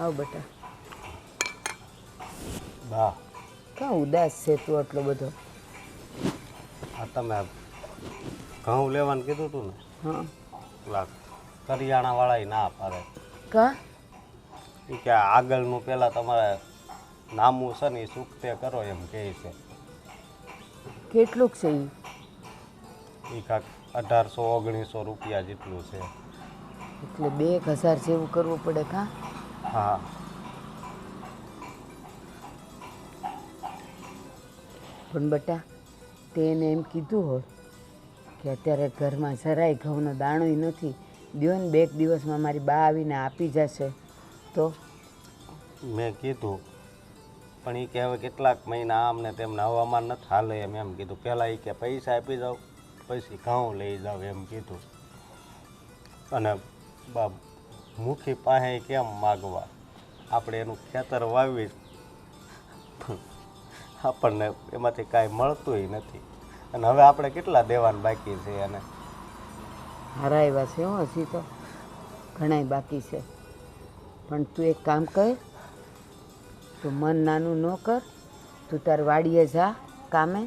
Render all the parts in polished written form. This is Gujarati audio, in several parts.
આવ બેટા. બા કાં ઉદાસ છે તું આટલો બધો? આ તમે ઘઉં લેવાનું કીધું હતું ને, હા. પેલા કરિયાણાવાળા ના પાડે. કાં? એ કે આગળનું પહેલાં તમારે નામું છે ને એ ચૂકતે કરો એમ કહે છે. કેટલુંક છે એ કાંક 1800-1900 રૂપિયા જેટલું છે. એટલે 2000 જેવું કરવું પડે કાં? હા. પણ બેટા તેને એમ કીધું હોય કે અત્યારે ઘરમાં જરાય ઘઉંનો દાણોય નથી, દ્યો ને 2 દિવસમાં મારી બા આવીને આપી જશે તો? મેં કીધું પણ એ કે હવે કેટલાક મહિના આમ ને તેમને હવામાન નથી હાલે એમ કીધું. પહેલાં એ કે પૈસા આપી જાઓ પછી ઘઉં લઈ જાઓ એમ કીધું. અને બા મુખી પાસે કેમ માગવા? આપણે એનું ખેતર વાવી આપણને એમાંથી કાંઈ મળતુંય નથી. અને હવે આપણે કેટલા દેવાન બાકી છે એને? હારા એવા છે હો, હજી તો ઘણાય બાકી છે. પણ તું એક કામ કર, તું મન નાનું ન કર, તું તાર વાડીએ જા કામે,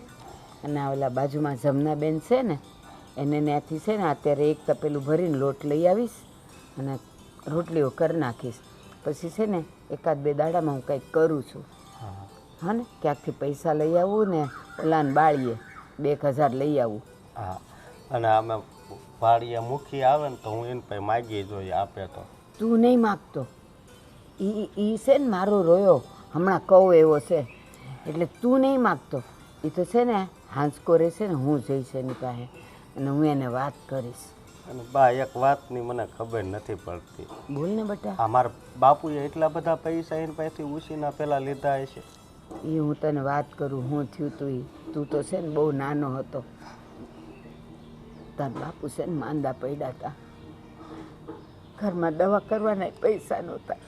અને ઓલા બાજુમાં જમનાબેન છે ને એને ત્યાંથી છે ને અત્યારે એક તપેલું ભરીને લોટ લઈ આવીશ અને રોટલીઓ કરી નાખીશ. પછી છે ને 1-2 દાડામાં હું કંઈક કરું છું. હા ને, ક્યાંકથી પૈસા લઈ આવું ને ઓલાને બાળીએ 1000 લઈ આવું. હા. અને અમે વાડીએ મુખી આવે ને તો હું એને પાસે માગી જોઈએ આપે તો. તું નહીં માગતો, એ છે ને મારો રોયો હમણાં કહું એવો છે, એટલે તું નહીં માગતો. એ તો છે ને હાંસકો રહેશે ને, હું જઈશ એની પાસે અને હું એને વાત કરીશ. અને બા એક વાતની મને ખબર નથી પડતી. બોલ ને બેટા. આ મારા બાપુએ એટલા બધા પૈસા એની પાસેથી ઉછીના પહેલાં લીધા હશે. એ હું તને વાત કરું હું થયું તું. તું તો છે ને બહુ નાનો હતો, તાર બાપુ છે ને માંદા પડ્યા હતા, ઘરમાં દવા કરવાના પૈસા નહોતા.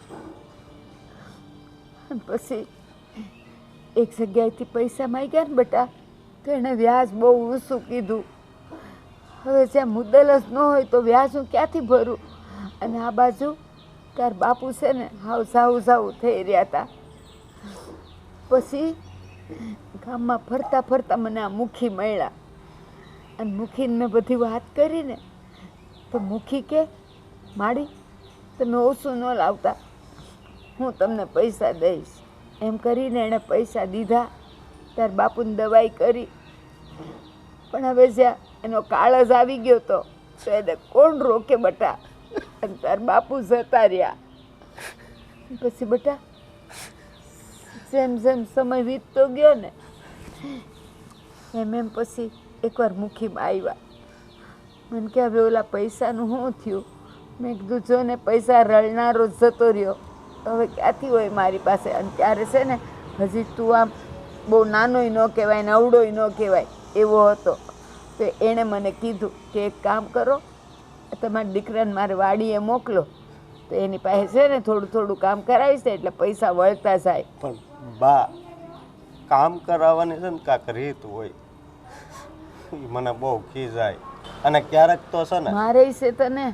અને પછી એક જગ્યાએથી પૈસા માંગ્યા ને બેટા, તો એણે વ્યાજ બહુ ઊંચું કીધું. હવે જ્યાં મુદ્દલ જ ન હોય તો વ્યાજ હું ક્યાંથી ભરું? અને આ બાજુ તાર બાપુ છે ને હાવ સાવું થઈ રહ્યા હતા. પછી ગામમાં ફરતા ફરતા મને આ મુખી મળ્યા, અને મુખીને મેં બધી વાત કરીને તો મુખી કે માડી તમે ઓછું ન લાવતા, હું તમને પૈસા દઈશ. એમ કરીને એણે પૈસા દીધા, તાર બાપુને દવાઈ કરી. પણ હવે જ્યાં એનો કાળજ આવી ગયો તો એને કોણ રોકે બટા? અને તાર બાપુ જતા રહ્યા. પછી બેટા જેમ જેમ સમય વીતતો ગયો ને એમ પછી એકવાર મુખીમાં આવ્યા. મને કે હવે ઓલા પૈસાનું શું થયું? મેં કીધું જો ને પૈસા રળનારો જતો રહ્યો, હવે ક્યાંથી હોય મારી પાસે? અને ત્યારે છે ને હજી તું આમ બહુ નાનોય ન કહેવાય ને અવળોય ન કહેવાય એવો હતો. તો એણે મને કીધું કે એક કામ કરો, તમારા દીકરાને મારે વાડીએ મોકલો, તો એની પાસે છે ને થોડું થોડું કામ કરાવીશ ને એટલે પૈસા વળતા જાય. પણ બા કામ કરાવવાની છે ને કાંક રીત હોય, ઈ મને બહુ ખીજાય. અને ક્યારેક તો છે ને મારે છે તને.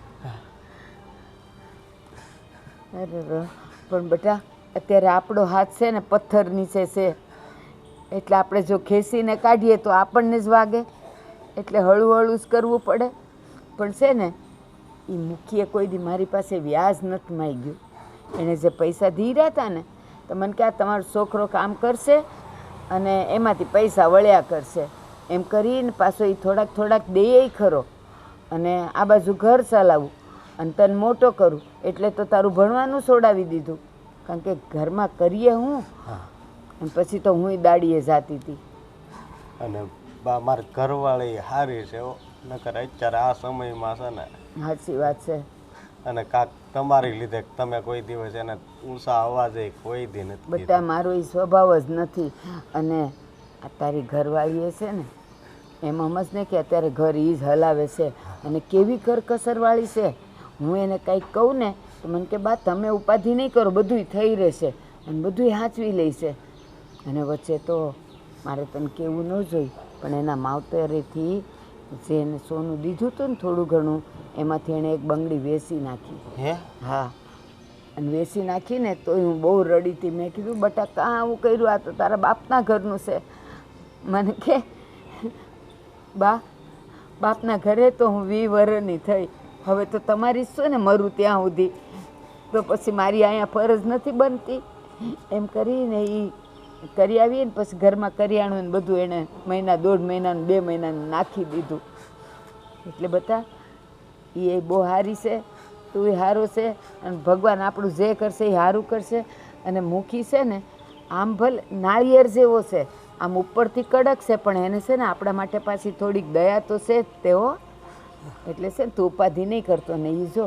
અરે પણ બેટા અત્યારે આપણો હાથ છે ને પથ્થર નીચે છે, એટલે આપણે જો ખેંચીને કાઢીએ તો આપણને જ વાગે, એટલે હળવું હળવું જ કરવું પડે. પણ છે ને એ મુખીએ કોઈ દી મારી પાસે વ્યાજ નથી માંગ્યું. એણે જે પૈસા દીધા હતા ને તો મને કહે તમારો છોકરો કામ કરશે અને એમાંથી પૈસા વળ્યા કરશે, એમ કરીને પાછો એ થોડાક દે ખરો. અને આ બાજુ ઘર ચલાવું અને તને મોટો કરું, એટલે તો તારું ભણવાનું છોડાવી દીધું, કારણ કે ઘરમાં કરીએ હું. અને પછી તો હું દાડીએ જાતી હતી. અને બા મારી ઘરવાળી સારી છે હો, નકર અત્યારે આ સમયમાં છે ને. સાચી વાત છે. અને કાંક તમારી લીધે તમે કોઈ દિવસ એને ઊંચા અવાજે કોઈ દી નથી બેટા મારો એ સ્વભાવ જ નથી. અને આ તારી ઘરવાળી છે ને એમ સમજ ને કે અત્યારે ઘર એ જ હલાવે છે, અને કેવી કરકસરવાળી છે. હું એને કંઈક કહું ને તો મને કે બા તમે ઉપાધિ નહીં કરો, બધુંય થઈ રહેશે અને બધુંય સાચવી લેશે. અને વચ્ચે તો મારે તને કહેવું ન જોઈ, પણ એના માવતરેથી જે એને સોનું દીધું હતું ને થોડું ઘણું, એમાંથી એણે એક બંગડી વેચી નાખી. હે? હા. અને વેસી નાખીને તો હું બહુ રડી હતી. મેં કીધું બટા કાં આવું કર્યું, આ તો તારા બાપના ઘરનું છે. મને કે બા બાપના ઘરે તો હું 20 વર્ષની થઈ, હવે તો તમારી શું ને મરું ત્યાં સુધી, તો પછી મારી અહીંયા ફરજ નથી બનતી. એમ કરીને એ કરી આવીએ ને પછી ઘરમાં કરિયાણું ને બધું એણે મહિના 1.5 મહિનાનું 2 મહિનાનું નાખી દીધું. એટલે બતા એ બહુ સારી છે, તું એ સારો છે, અને ભગવાન આપણું જે કરશે એ સારું કરશે. અને મુખી છે ને આમ ભલે નાળિયેર જેવો છે, આમ ઉપરથી કડક છે, પણ એને છે ને આપણા માટે પાછી થોડીક દયા તો છે જ તેઓ. એટલે છે ને તું ઉપાધિ નહીં કરતો ને, એ જો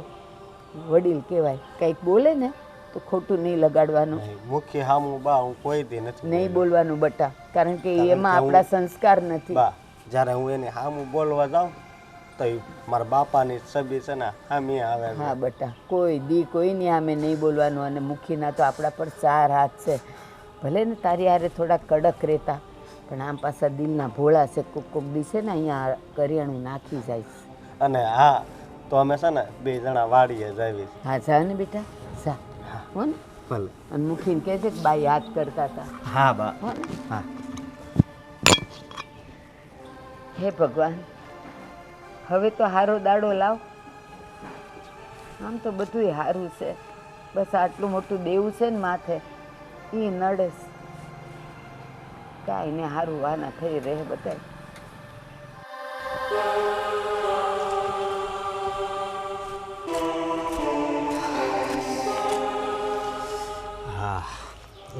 વડીલ કહેવાય, કંઈક બોલે ને તો ખોટું નહીં લગાડવાનું, મુખ્ય હામું બા હું કોઈ દી નથી નહીં બોલવાનું બટા, કારણ કે એમાં આપણા સંસ્કાર નથી. બા જ્યારે હું એને હામું બોલવા જાઉં તો ઈ મારા બાપાની છબી છે ને હામી આવે. હા બટા, કોઈ દી કોઈની સામે નહીં બોલવાનું. અને મુખીના તો આપણા પર 4 હાથ છે, ભલે ને તારી હારે થોડા કડક રહેતા, પણ આમ પાછા દિલના ભોળા છે. કોક દી છે ને અહીંયા કરિયાણું નાખી જાય. અને હા તો અમે છે ને 2 જણા વાડીએ જાવી. હા જા ને બેટા જા, હો ને. ભલે. અને મુખીને કહેજે કે બા યાદ કરતા હતા. હા બા. હો ને. હા. હે ભગવાન, હવે તો હારો દાડો લાવ. આમ તો બધુંય સારું છે, બસ આટલું મોટું દેવું છે ને માથે એ નડે. કાંઈ ને સારું વાના થઈ રહે બધા. હા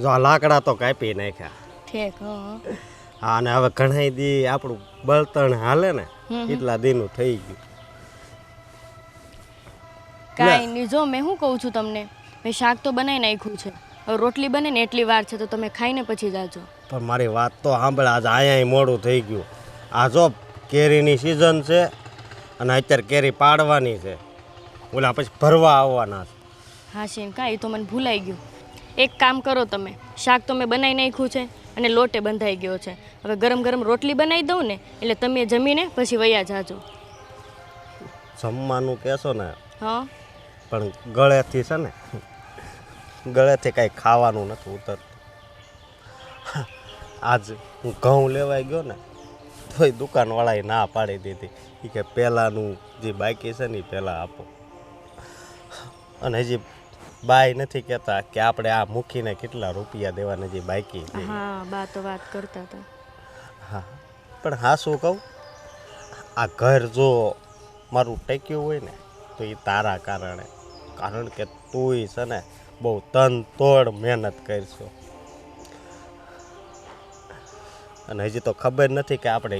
જો આ લાકડા તો કાપી નાખ્યા. ઠીક. હા હા અને હવે ઘણાય દી આપણું બળતણ હાલે ને એટલા દીનું થઈ ગયું. કાંઈ નહીં, જો મેં શું કહું છું તમને, મેં શાક તો બનાવી નાખ્યું છે, હવે રોટલી બને ને એટલી વાર છે, તો તમે ખાઈને પછી જાજો. પણ મારી વાત તો સાંભળ, આજે અહીંયા મોડું થઈ ગયું. આ જો કેરીની સિઝન છે અને અત્યારે કેરી પાડવાની છે, ઓલા પછી ભરવા આવવાના છે. હા શીન, કાંઈ એ તો મને ભૂલાઈ ગયું. એક કામ કરો તમે, શાક તો મેં બનાવી નાખ્યું છે અને લોટે બંધાઈ ગયો છે, હવે ગરમ ગરમ રોટલી બનાવી દઉં ને એટલે તમે જમીને પછી વયા જાજો. જમવાનું કહેશો ને, હા પણ ગળેથી છે ને, ગળેથી કાંઈ ખાવાનું નથી ઉતરતું. આજ હું ઘઉં લેવાઈ ગયો ને તોય દુકાનવાળાએ ના પાડી દીધી. એ કે પહેલાંનું જે બાકી છે ને એ પહેલાં આપો. અને હજી બાય નથી કહેતા કે આપણે આ મૂકીને કેટલા રૂપિયા દેવાના જે બાકી છે. હા બા તો વાત કરતા હતા. હા પણ હા શું કહું, આ ઘર જો મારું ટેક્યું હોય ને તો એ તારા કારણે, કારણ કે તુંય છે ને બહુ તન તોડ મહેનત કરશો. અને હજી તો ખબર નથી કે આપણે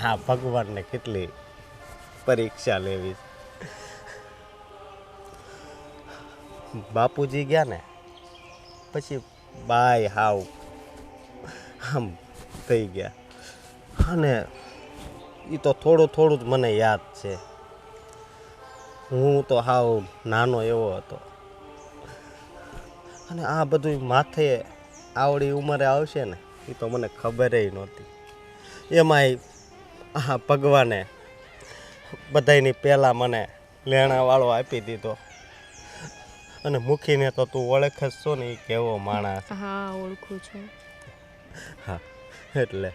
હા ભગવાનને કેટલી પરીક્ષા લેવી છે. બાપુજી ગયા ને પછી બાય હાવ આમ થઈ ગયા. અને એ તો થોડું થોડું જ મને યાદ છે. હું તો હાવ નાનો એવો હતો. અને આ બધું માથે આવડી ઉંમરે આવશે ને એ તો મને ખબરેય નહોતી. એમાંય આ ભગવાને બધાયની પહેલાં મને લેણાવાળો આપી દીધો. અને મૂકીને તો તું ઓળખ જ છો ને એ કેવો માણસ. હા ઓળખું છું. હા એટલે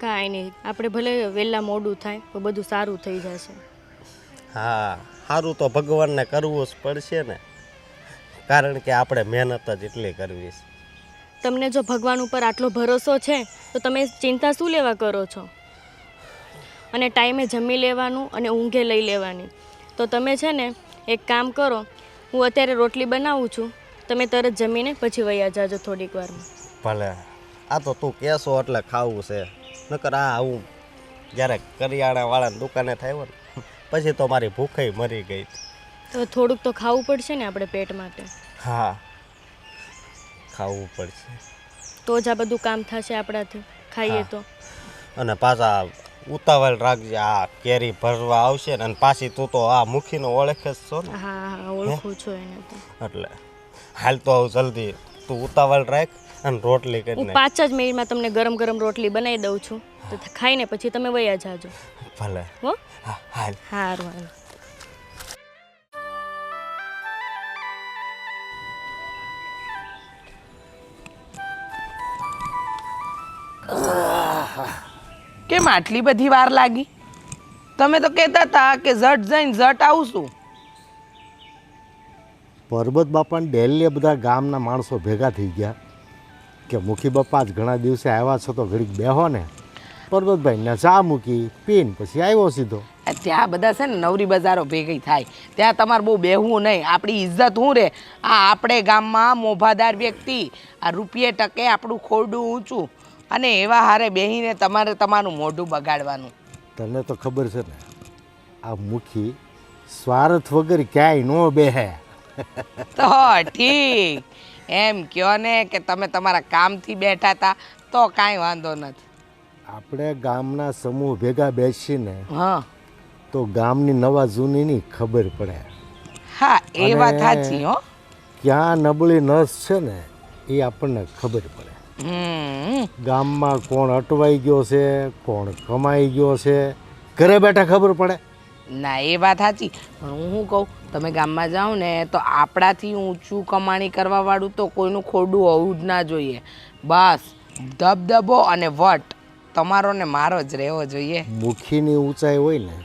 કાંઈ નહીં, આપણે ભલે વહેલા મોડું થાય તો બધું સારું થઈ જશે. હા સારું તો ભગવાનને કરવું જ પડશે ને, કારણ કે આપણે મહેનત જ એટલી કરવી છે. તમને જો ભગવાન ઉપર આટલો ભરોસો છે તો તમે ચિંતા શું લેવા કરો છો? અને ટાઈમે જમી લેવાનું અને ઊંઘે લઈ લેવાની. તો તમે છે ને એક કામ કરો, હું અત્યારે રોટલી બનાવું છું, તમે તરત જમીને પછી વયા જાજો થોડીક વારમાં. ભલે, આ તો તું કહેશો એટલે ખાવું છે, નકર આ હું જ્યારે કરિયાણાવાળાની દુકાને થયો ને પછી તો મારી ભૂખે મરી ગઈ. તો થોડુંક તો ખાવું પડશે ને આપણે પેટ માટે. હા ખાવું પડશે તો જ આ બધું કામ થશે આપણાથી, ખાઈએ તો. અને પાછા ઉતાવળ રાખજે, આ કેરી ભરવા આવશે ને, અને પાછી તું તો આ મુખીનો ઓળખ જ છો ને. હા હા ઓળખું છું એને તો. એટલે હાલ તો આવું જલ્દી તું ઉતાવળ રાખ અને રોટલી કરી હું નાખ. 5 જ મિનિટમાં તમને ગરમ ગરમ રોટલી બનાવી દઉં છું, તો ખાઈને પછી તમે વયા જાજો. ભલે. હો હા હાલ. સારું. કેમ આટલી બધી વાર લાગી? તમે તો કહેતા હતા કે ઝટ જઈને ઝટ આવશું. પરબત બાપાને ડેલીએ બધા ગામના માણસો ભેગા થઈ ગયા કે મુખી બાપા આજ ઘણા દિવસે આવ્યા છો તો ઘડીક બેહો ને. પરબતભાઈને ચા મૂકી પીને પછી આવ્યો સીધો. ત્યાં બધા છે ને નવરી બજારો ભેગી થાય, ત્યાં તમારે બહુ બેહવું નહીં. આપણી ઇજ્જત શું રે? આપણે ગામમાં મોભાદાર વ્યક્તિ, આ રૂપિયે ટકે આપણું ખોરડું ઊંચું, અને એવા હારે બેહીને તમારે તમારું મોઢું બગાડવાનું. તને તો ખબર છે ને આ મુખી સ્વાર્થ વગર ક્યાંય ન બેહે. તો ઠીક એમ કહો ને કે તમે તમારા કામથી બેઠા હતા તો કાંઈ વાંધો નથી. આપણે ગામના સમૂહ ભેગા બેસીને હા તો ગામની નવા જૂનીની ખબર પડે. હા એ વાત અને સાચી હો. ક્યાં નબળી નસ છે ને એ આપણને ખબર પડે. ગામમાં કોણ અટવાઈ ગયો છે, કોણ કમાઈ ગયો છે, ઘરે બેઠા ખબર પડે. ના એ વાત સાચી, પણ હું શું કહું, તમે ગામમાં જાઓ ને તો આપણાથી ઊંચું કમાણી કરવાવાળું તો કોઈનું ખોડું હોવું જ ના જોઈએ. બસ ધબધબો અને વટ તમારો ને મારો જ રહેવો જોઈએ. મુખીની ઊંચાઈ હોય ને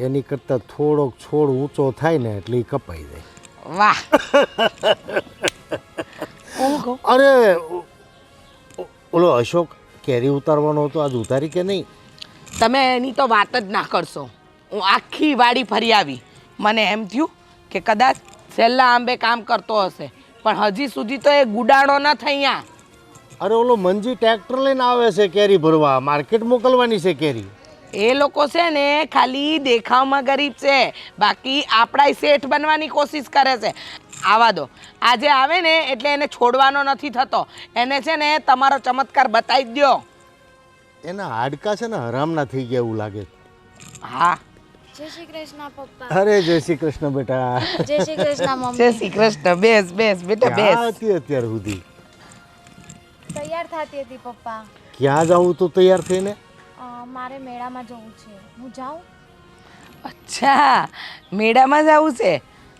એની કરતાં થોડોક છોડ ઊંચો થાય ને એટલે એ કપાઈ જાય. વાહ. હું કહું અરે ઓલો અશોક કેરી ઉતારવાનો હતો, આજ ઉતારી કે નહીં? તમે એની તો વાત જ ના કરશો. હું આખી વાડી ફરી આવી, મને એમ થયું કે કદાચ છેલ્લા આંબે કામ કરતો હશે, પણ હજી સુધી તો એ ગુડાણો ન થઈ અહીંયા. અરે ઓલો મંજી ટ્રેક્ટર લઈને આવે છે કેરી ભરવા, માર્કેટ મોકલવાની છે કેરી. એ લોકો છે ને ખાલી દેખાવમાં ગરીબ છે, બાકી આપણા શેઠ બનવાની કોશિશ કરે છે. આવા દો, આજે આવે ને એટલે એને છોડવાનો નથી થતો. એને છે ને તમારો ચમત્કાર બતાવી જ દો. એના હાડકા છે ને હરામના થઈ ગયા એવું લાગે. હા જય શ્રી કૃષ્ણ પપ્પા. અરે જય શ્રી કૃષ્ણ બેટા. જય શ્રી કૃષ્ણ જય મમ્મી. શ્રી કૃષ્ણ. બેસ બેસ બેટા ક્યાં બેસ. હતી અત્યાર સુધી? તૈયાર થતી હતી પપ્પા. ક્યાં જવું તું તૈયાર થઈને? મારે મેળામાં જવું છે, હું જાઉં? અચ્છા મેળામાં જવું છે.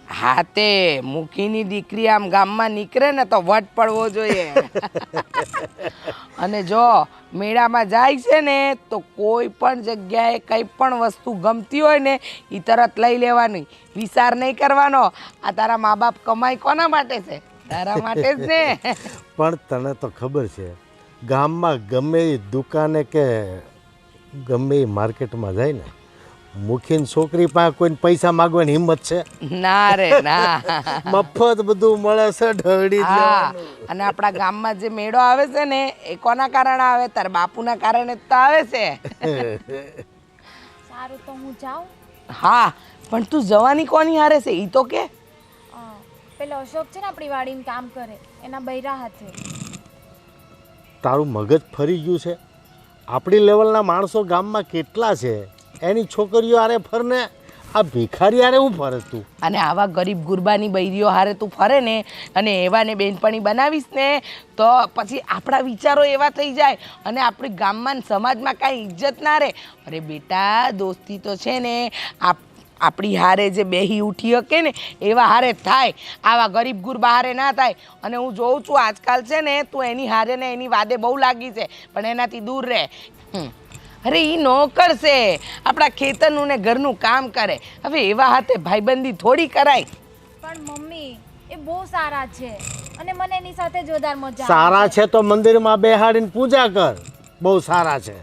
હા તે મૂકીની દીકરી આમ ગામમાં નીકળે ને તો વટ પડવો જોઈએ. અને જો મેળામાં જાય છે ને તો કોઈ પણ જગ્યાએ કંઈ પણ વસ્તુ ગમતી હોય ને એ તરત લઈ લેવાની, વિચાર નહીં કરવાનો. આ તારા મા બાપ કમાઈ કોના માટે છે? તારા માટે જ ને. પણ તને તો ખબર છે ગામમાં ગમે એ દુકાને કે ગમે એ માર્કેટમાં જાય ને મુખીની છોકરી પાસે કોઈને પૈસા માગવાની હિંમત છે? ના રે ના. મફત બધું મળે છે, ઢળી જ હા લેવાનું. અને આપણા ગામમાં જે મેળો આવે છે ને એ કોના કારણે આવે? તારા બાપુના કારણે જ તો આવે છે. સારું તો હું જાઉં? હા પણ તું જવાની કોની હારે છે એ તો કે? પેલો અશોક છે ને આપણી વાડીમાં કામ કરે, એના બૈરા હાથે. તારું મગજ ફરી ગયું છે? આપણી લેવલના માણસો ગામમાં કેટલા છે, એની છોકરીઓ હારે ફરને આ ભિખારી હારે હું ફરે તું? અને આવા ગરીબ ગુરબાની બૈરીઓ હારે તું ફરે ને અને એવાને બેનપણી બનાવીશ ને તો પછી આપણા વિચારો એવા થઈ જાય અને આપણી ગામમાં ને સમાજમાં કાંઈ ઇજ્જત ના રહે. અરે બેટા દોસ્તી તો છે ને આપણી હારે જે બેહી ઉઠી શકે ને એવા હારે થાય, આવા ગરીબ ગુરબા હારે ના થાય. અને હું જોઉં છું આજકાલ છે ને તું એની હારે ને એની વાદે બહુ લાગી છે, પણ એનાથી દૂર રહે. અરે એ નોકર છે, આપણા ખેતરનું ને ઘરનું કામ કરે. હવે એવા હાથે ભાઈબંધી થોડી કરાય. પણ મમ્મી એ બહુ સારા છે અને મને એની સાથે જોરદાર મજા આવે. સારા છે તો મંદિરમાં બેહાડીને પૂજા કર, બહુ સારા છે.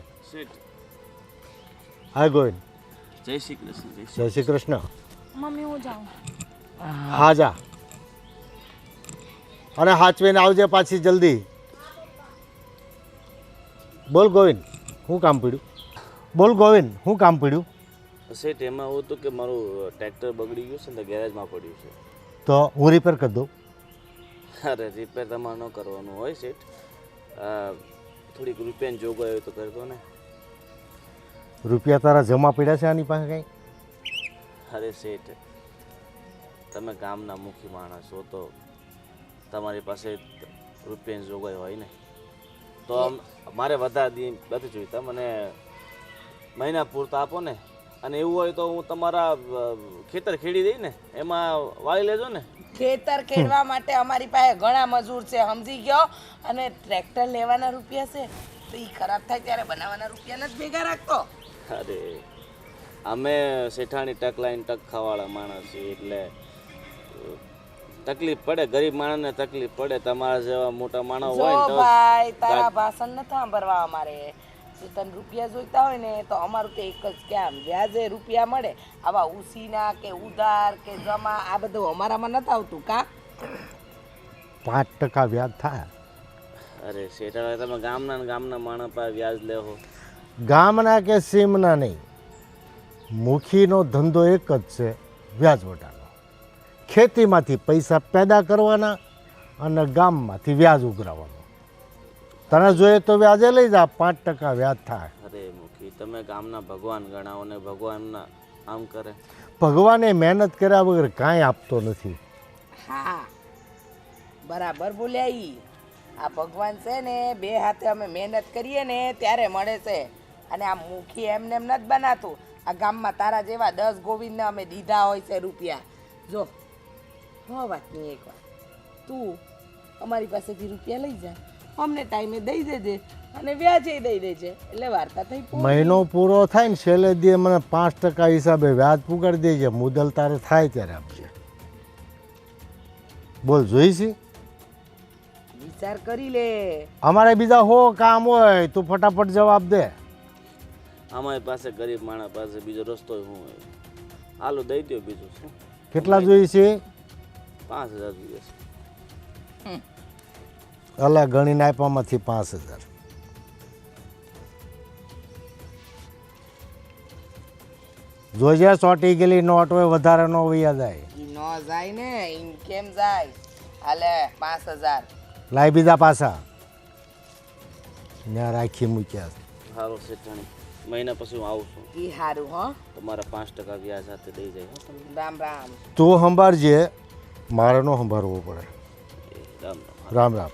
હા ગોવિંદ. જય શ્રી કૃષ્ણ. જય શ્રી કૃષ્ણ. મમ્મી હું જાઉં? હા જા, અને હાચવીને આવજે પાછી જલ્દી. બોલ ગોવિંદ, શું કામ પડ્યું? બોલ ગોવિંદ, શું કામ પડ્યું? શેઠ એમાં એવું હતું કે મારું ટ્રેક્ટર બગડી ગયું છે ને ગેરેજમાં પડ્યું છે. તો હું રિપેર કરી દઉં. અરે રિપેર તમારે ન કરવાનું હોય શેઠ, થોડીક રૂપિયાની જોગવાઈ હોય તો કરી દો ને. રૂપિયા તારા જમા પડ્યા છે આની પાસે કંઈ? અરે શેઠ તમે ગામના મુખી માણસ છો તો તમારી પાસે રૂપિયાની જોગવાઈ હોય ને. તો મારે વધારે નથી જોઈતા, મને મહિના પૂરતા આપો ને. અને એવું હોય તો હું તમારા ખેતર ખેડી દઈ ને, એમાં વાળી લેજો ને. ખેતર ખેડવા માટે અમારી પાસે ઘણા મજૂર છે, સમજી ગયો. અને ટ્રેક્ટર લેવાના રૂપિયા છે તો એ ખરાબ થાય ત્યારે બનાવવાના રૂપિયા નથી ભેગા રાખતો. અરે અમે શેઠાણી ટક લાઈન ટક ખાવાળા માણસ છીએ એટલે તકલીફ પડે, ગરીબ માણસને તકલીફ પડે. તમારા જેવા મોટા માણસ હોય જો ને તો ભાઈ તારા ભાષણ નથી સાંભળવા અમારે. જો તને રૂપિયા જોઈતા હોય ને તો અમારું તો એક જ કામ, વ્યાજે રૂપિયા મળે. આવા ઉસીના કે ઉધાર કે જમા આ બધું અમારામાં નથી આવતું કા? 5% વ્યાજ થાય. અરે શેઠાણી તમે ગામના ને ગામના માણસ પાસે વ્યાજ લેવો. ગામના કે સીમના નહીં, મુખીનો ધંધો એક જ છે, વ્યાજ વટાનો. ખેતીમાંથી પૈસા પેદા કરવાના અને ગામમાંથી વ્યાજ ઉઘરાવવાનું. તને જોઈએ તો વ્યાજે લઈ જા, 5% વ્યાજ થાય. અરે મુખી તમે ગામના ભગવાન ગણાવો ને ભગવાનના આમ કરે. ભગવાને મહેનત કર્યા વગર કાંઈ આપતો નથી. હા બરાબર બોલ્યા ઈ. આ ભગવાન છે ને બે હાથે અમે મહેનત કરીએ ને ત્યારે મળે છે. અને આ મુખી એમને એમ નથી બનાતું. આ ગામમાં તારા જેવા 10 ગોવિંદને અમે દીધા હોય છે રૂપિયા. જો વાતની એક વાત, તું અમારી પાસેથી રૂપિયા લઈ જા, અમને ટાઈમે દઈ દેજે અને વ્યાજે દઈ દેજે, એટલે વાર્તા થઈ પૂરી. મહિનો પૂરો થાય ને છેલ્લે દી મને 5% હિસાબે વ્યાજ પુગાડી દેજે, મુદલ તારે થાય ત્યારે આપજે. બોલ જોઈશી? વિચાર કરી લે. અમારે બીજા હો કામ હોય, તું ફટાફટ જવાબ દે. અમારી પાસે ગરીબ માણસ પાસે બીજો રસ્તો શું હોય? હાલો દઈ દો, બીજું શું. કેટલા જોઈશે? 5000 જોઈએ છે. અલા ગણીને આપ્યામાંથી 5000. જોજે ચોટી ગયેલી નોટ હોય, વધારે ન વૈયા જાય. ઈ ન જાય ને, ઈમ કેમ જાય? હાલે 5000 લાઈ બીજા પાછા ત્યાં રાખી મૂક્યા. સારું શેઠાણી, મહિના પછી હું આવું છું. ઈ હારું હો. તમારા 5% વ્યાજ સાથે દઈ જાય હો તમે. રામ રામ. તું સંભાળજે, મારે ન સંભાળવો પડે. રામ રામ. રામ રામ.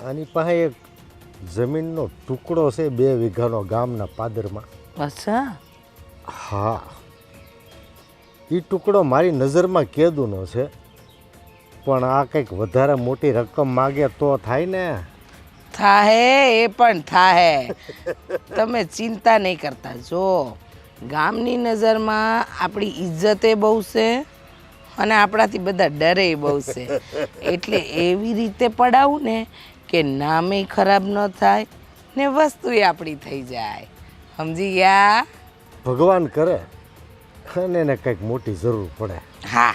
આની પાસે એક જમીનનો ટુકડો છે 2 વીઘાનો ગામના પાદરમાં. અચ્છા. હા, એ ટુકડો મારી નજરમાં કેદુનો છે, પણ આ કંઈક વધારે મોટી રકમ માગે તો થાય ને. થાહે, એ પણ થાહે. તમે ચિંતા નહીં કરતા. જો ગામની નજરમાં આપણી ઇજ્જતે બહુ છે અને આપણાથી બધા ડરે બહુ છે. એટલે એવી રીતે પડાવું ને કે નામે ખરાબ ન થાય ને વસ્તુએ આપણી થઈ જાય. સમજી ગયા? ભગવાન કરે અને એને કંઈક મોટી જરૂર પડે. હા,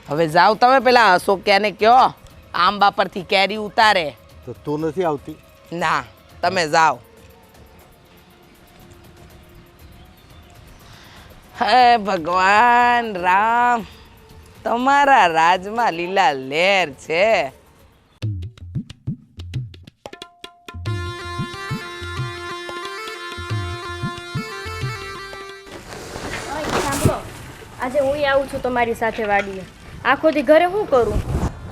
હવે જાઓ તમે પેલા અશોક્યાને કહો આંબા પરથી કેરી ઉતારે. તો તું નથી આવતી? ના, તમે જાઓ. હે ભગવાન રામ, તમારા રાજમાં લીલા લહેર છે. સાંભળો, આજે હું આવું છું તમારી સાથે વાડીએ. આખો દી ઘરે શું કરું?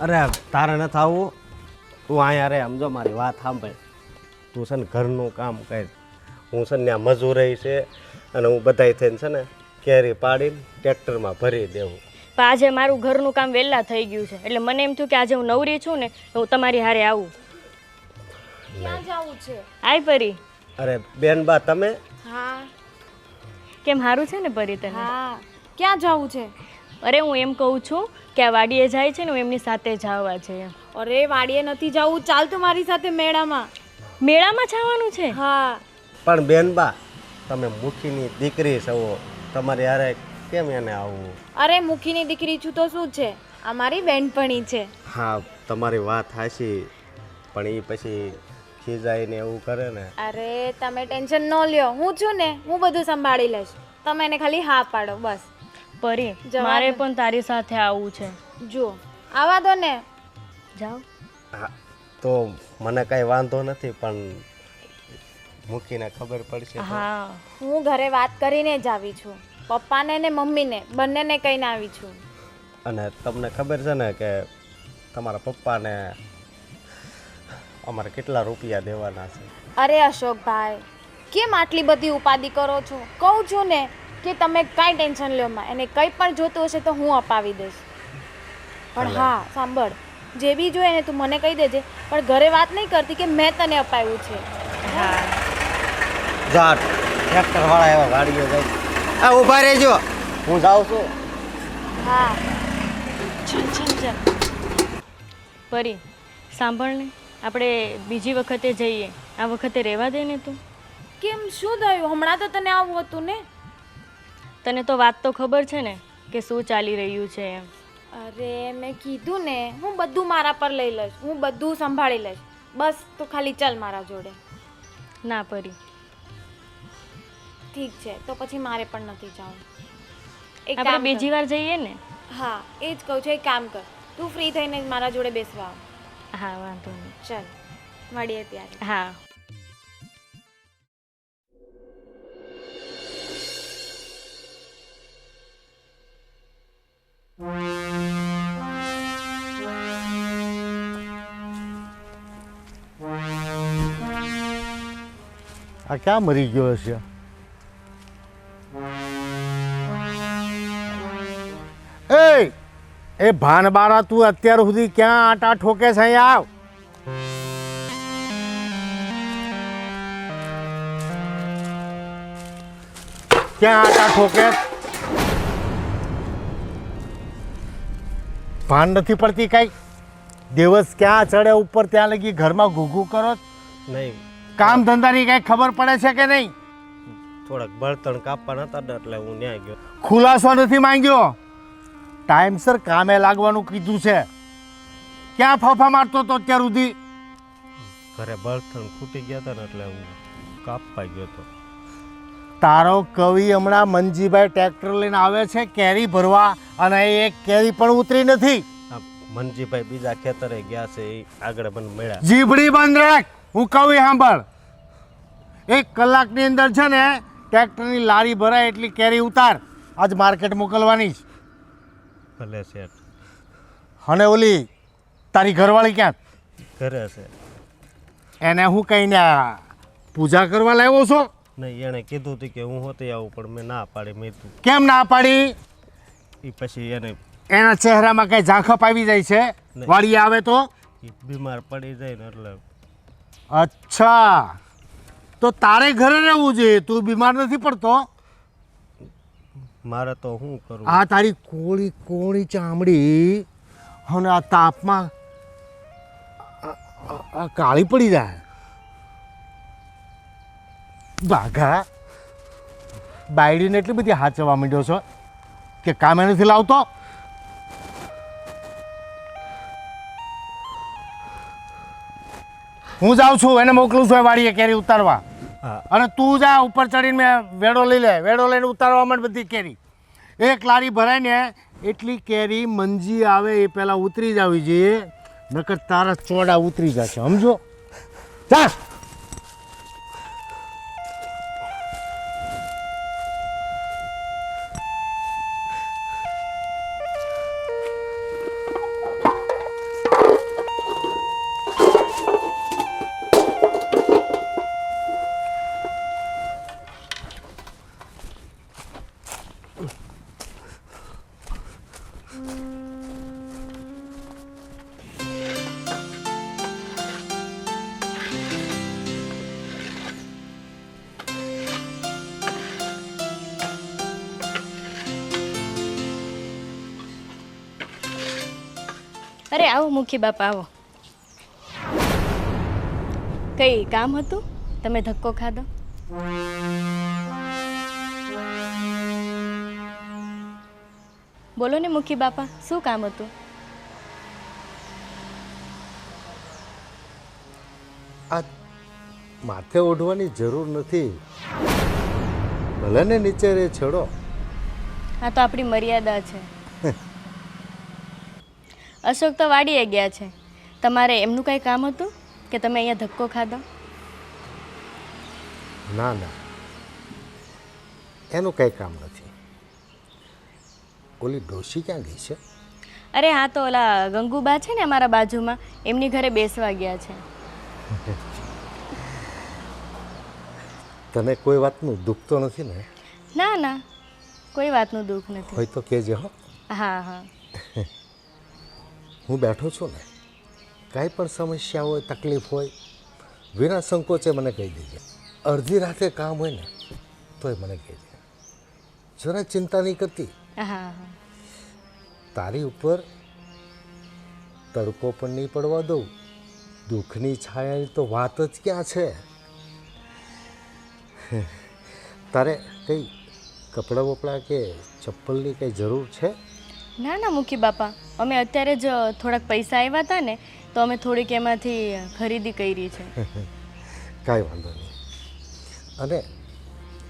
અરે તારે નથી આવવું, તું અહીંયા રે. સમજો મારી વાત સાંભળ. તું છે ને ઘરનું કામ કર. હું છે ને ત્યાં મજૂરી છે અને હું બધાય થઈને છે ને કેરી પાડીને ટ્રેક્ટરમાં ભરી દેવું. પણ આજે મારું ઘરનું કામ વહેલા થઈ ગયું છે, એટલે મને એમ થયું કે આજે હું નવરી છું ને તો હું તમારી હારે આવું. ક્યાં જવું છે? આય પરી. અરે બેન બા તમે? હા કેમ સારું છે ને પરી તને? હા, ક્યાં જવું છે? અરે હું એમ કહું છું કે આ વાડીએ જાય છે ને, હું એમની સાથે જવા છે. અરે વાડીએ નથી જવું, ચાલ તું મારી સાથે મેળામાં. મેળામાં જવાનું છે? હા. પણ બેન બા તમે મુખીની દીકરી છો, તમારે યારે કેમ એને આવવું? અરે મુખીની દીકરી છું તો શું છે, આ મારી બેનપણી છે. હા તમારી વાત હાચી, પણ એ પછી ખીજાઈને એવું કરે ને. અરે તમે ટેન્શન ન લ્યો, હું છું ને, હું બધું સંભાળી લઈશ. તમે એને ખાલી હા પાડો બસ. પરી જવા મારે દે. પણ તારી સાથે આવવું છે. જુઓ આવા દો ને. જાઓ. હા તો મને કાંઈ વાંધો નથી, પણ મૂકીને ખબર પડશે તો. હા, હું ઘરે વાત કરીને જ આવી છું, પપ્પાને ને મમ્મીને બંનેને કહીને આવી છું. અને તમને ખબર છે ને કે તમારા પપ્પાને અમારે કેટલા રૂપિયા દેવાના છે? અરે અશોકભાઈ, કેમ આટલી બધી ઉપાધિ કરો છો? કહું છું ને કે તમે કાંઈ ટેન્શન લ્યો માં, એને કંઈ પણ જોતું હશે તો હું અપાવી દઈશ. પણ હા સાંભળ, જે બી જોઈએ ને તું મને કહી દેજે, પણ ઘરે વાત નહીં કરતી કે મેં તને અપાવ્યું છે. હા જાટ ટ્રેક્ટર વાળા એવા ગાડીઓ જાય. આ ઊભા રહેજો, હું જાઉં છું. હા ચાલ ચાલ ચાલ. પરી સાંભળ ને, આપણે બીજી વખતે જઈએ, આ વખતે રહેવા દે ને તું. કેમ, શું થયું? હમણાં તો તને આવું હતું ને. તને તો વાત તો ખબર છે ને કે શું ચાલી રહ્યું છે એમ. અરે મેં કીધું ને, હું બધું મારા પર લઈ લઈશ, હું બધું સંભાળી લઈશ. બસ તું ખાલી ચાલ મારા જોડે. ના પરી, ઠીક છે, તો પછી મારે પણ નથી જવું. એક આપણે કામ બીજી કર. વાર જઈએ ને. હા એ જ કહું છું, એક કામ કર, તું ફ્રી થઈને મારા જોડે બેસવા આવ. હા વાંધો નહીં. ચાલ મળીએ ત્યારે. હા આ ક્યાં મરી ગયો હશે? એ ભાનબારા, તું અત્યાર સુધી ક્યાં આટા ઠોકે છે? અહીંયા આવ. ક્યાં આટા ઠોકે? ભાન નથી પડતી કઈ? દિવસ ક્યાં ચડે ઉપર ત્યાં લગી ઘરમાં ઘૂઘું કરો? નહીં, કામ ધંધાની કઈ ખબર પડે છે કે નહીં? થોડાક બળતણ કાપવાના હતા ને એટલે હું ત્યાં ગયો. ખુલાસો નથી માંગ્યો, ટાઈમસર કામે લાગવાનું કીધું છે. ક્યાં ફાફા મારતો હતો અત્યાર સુધી? ઘરે બળતણ ખૂટી ગયા હતા ને એટલે હું કાપવા ગયો હતો. તારો કવિ હમણાં મનજીભાઈ ટ્રેક્ટર લઈને આવે છે કેરી ભરવા, અને એક કેરી પણ ઉતરી નથી. આ મનજીભાઈ બીજા ખેતરે ગયા છે, એ આગળ મને મળ્યા. જીભડી બંધ રાખ, હું કવિ સાંભળ. 1 કલાકની અંદર છે ને ટ્રેક્ટરની લારી ભરાય એટલી કેરી ઉતાર, આજ માર્કેટ મોકલવાની છે. ભલે શેઠ. અને ઓલી તારી ઘરવાળી ક્યાં? ઘરે છે. એને હું કહીને પૂજા કરવા લાવ્યો છો? નહીં, એણે કીધું હતું કે હું હોતી આવું, પણ મેં ના પાડી. મેં તું કેમ ના પાડી? એ પછી એને એના ચહેરામાં કઈ ઝાંખપ આવી જાય છે નહીં. વાળી આવે તો? ઈ બીમાર પડી જાય ને એટલે. અચ્છા, તો તારે ઘરે રહેવું જોઈએ, તું બીમાર નથી પડતો? મારે તો શું કરું? આ તારી કોળી કોળી ચામડી અને આ તાપમાં આ કાળી પડી જાય. બાઘા, બાયડીને એટલી બધી હાચવા માંડ્યો છો કે કામે નથી લાવતો? હું જાઉં છું, એને મોકલું છું એ વાડીએ કેરી ઉતારવા. હા. અને તું જા ઉપર ચડીને વેડો લઈ લે, વેડો લઈને ઉતારવા માંડ બધી કેરી. 1 લારી ભરાય ને એટલી કેરી મંજી આવે એ પહેલાં ઉતરી જવી જોઈએ, નકર તારા ચોડા ઉતરી જશે, સમજો? જા. અરે આવો મુખી બાપા, આવો. કઈ કામ હતું? તમે ધક્કો ખાધો? બોલો ને મુખી બાપા, શું કામ હતું? આ માથે ઓઢવાની જરૂર નથી, ભલે ને નીચે રે છેડો. આ તો આપણી મર્યાદા છે. અશોક તો વાડીએ ગયા છે, તમારે એમનું કંઈ કામ હતું કે તમે અહીંયા ધક્કો ખાધો? ના ના, એનું કંઈ કામ નથી. ઓલી ડોશી ક્યાં ગઈ છે? અરે હા, તો ઓલા ગંગુબા છે ને અમારા બાજુમાં, એમની ઘરે બેસવા ગયા છે. તને કોઈ વાતનું દુઃખ તો નથી ને? ના ના, કોઈ વાતનું દુઃખ નથી. હોય તો કહેજે હો. હા હા હું બેઠો છું ને, કાંઈ પણ સમસ્યા હોય, તકલીફ હોય, વિના સંકોચે મને કહી દેજે. અડધી રાતે કામ હોય ને તોય મને કહેજે. જરા ચિંતા નહીં કરતી. હા હા તારી ઉપર તડકો પણ નહીં પડવા દઉં. દુઃખની છાયાની તો વાત જ ક્યાં છે. તારે કંઈ કપડાં વપડાં કે ચપ્પલની કંઈ જરૂર છે? ના ના મુખી બાપા, અમે અત્યારે જ થોડાક પૈસા આવ્યા હતા ને તો અમે થોડીક એમાંથી ખરીદી કરી છે. કાંઈ વાંધો નહીં. અને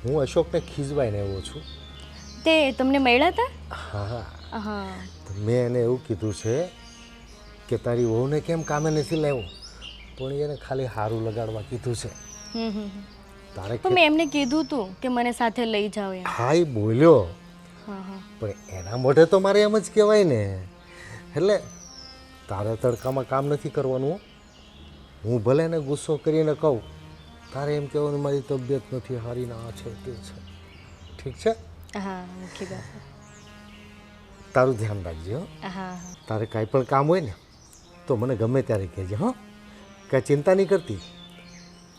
હું અશોકને ખીજવાઈને આવ્યો છું. તે તમને મળ્યા હતા? હા, હા તો મેં એને એવું કીધું છે કે તારી વહુને કેમ કામે નથી લાવ્યો, પણ એને ખાલી હારું લગાડવા કીધું છે. તારે તો મેં એમને કીધું હતું કે મને સાથે લઈ જાઓ એમ. હા, એ બોલ્યો, હા હા પણ એના મોઢે તો મારે એમ જ કહેવાય ને. એટલે તારે તડકામાં કામ નથી કરવાનું. હું ભલે એને ગુસ્સો કરીને કહું, તારે એમ કહેવાનું મારી તબિયત નથી સારી, ના આ છે તે છે. ઠીક છે? હા મુખી બાપા. તારું ધ્યાન રાખજે હો. હા હા તારે કાંઈ પણ કામ હોય ને તો મને ગમે ત્યારે કહેજે હો. કાંઈ ચિંતા નહીં કરતી.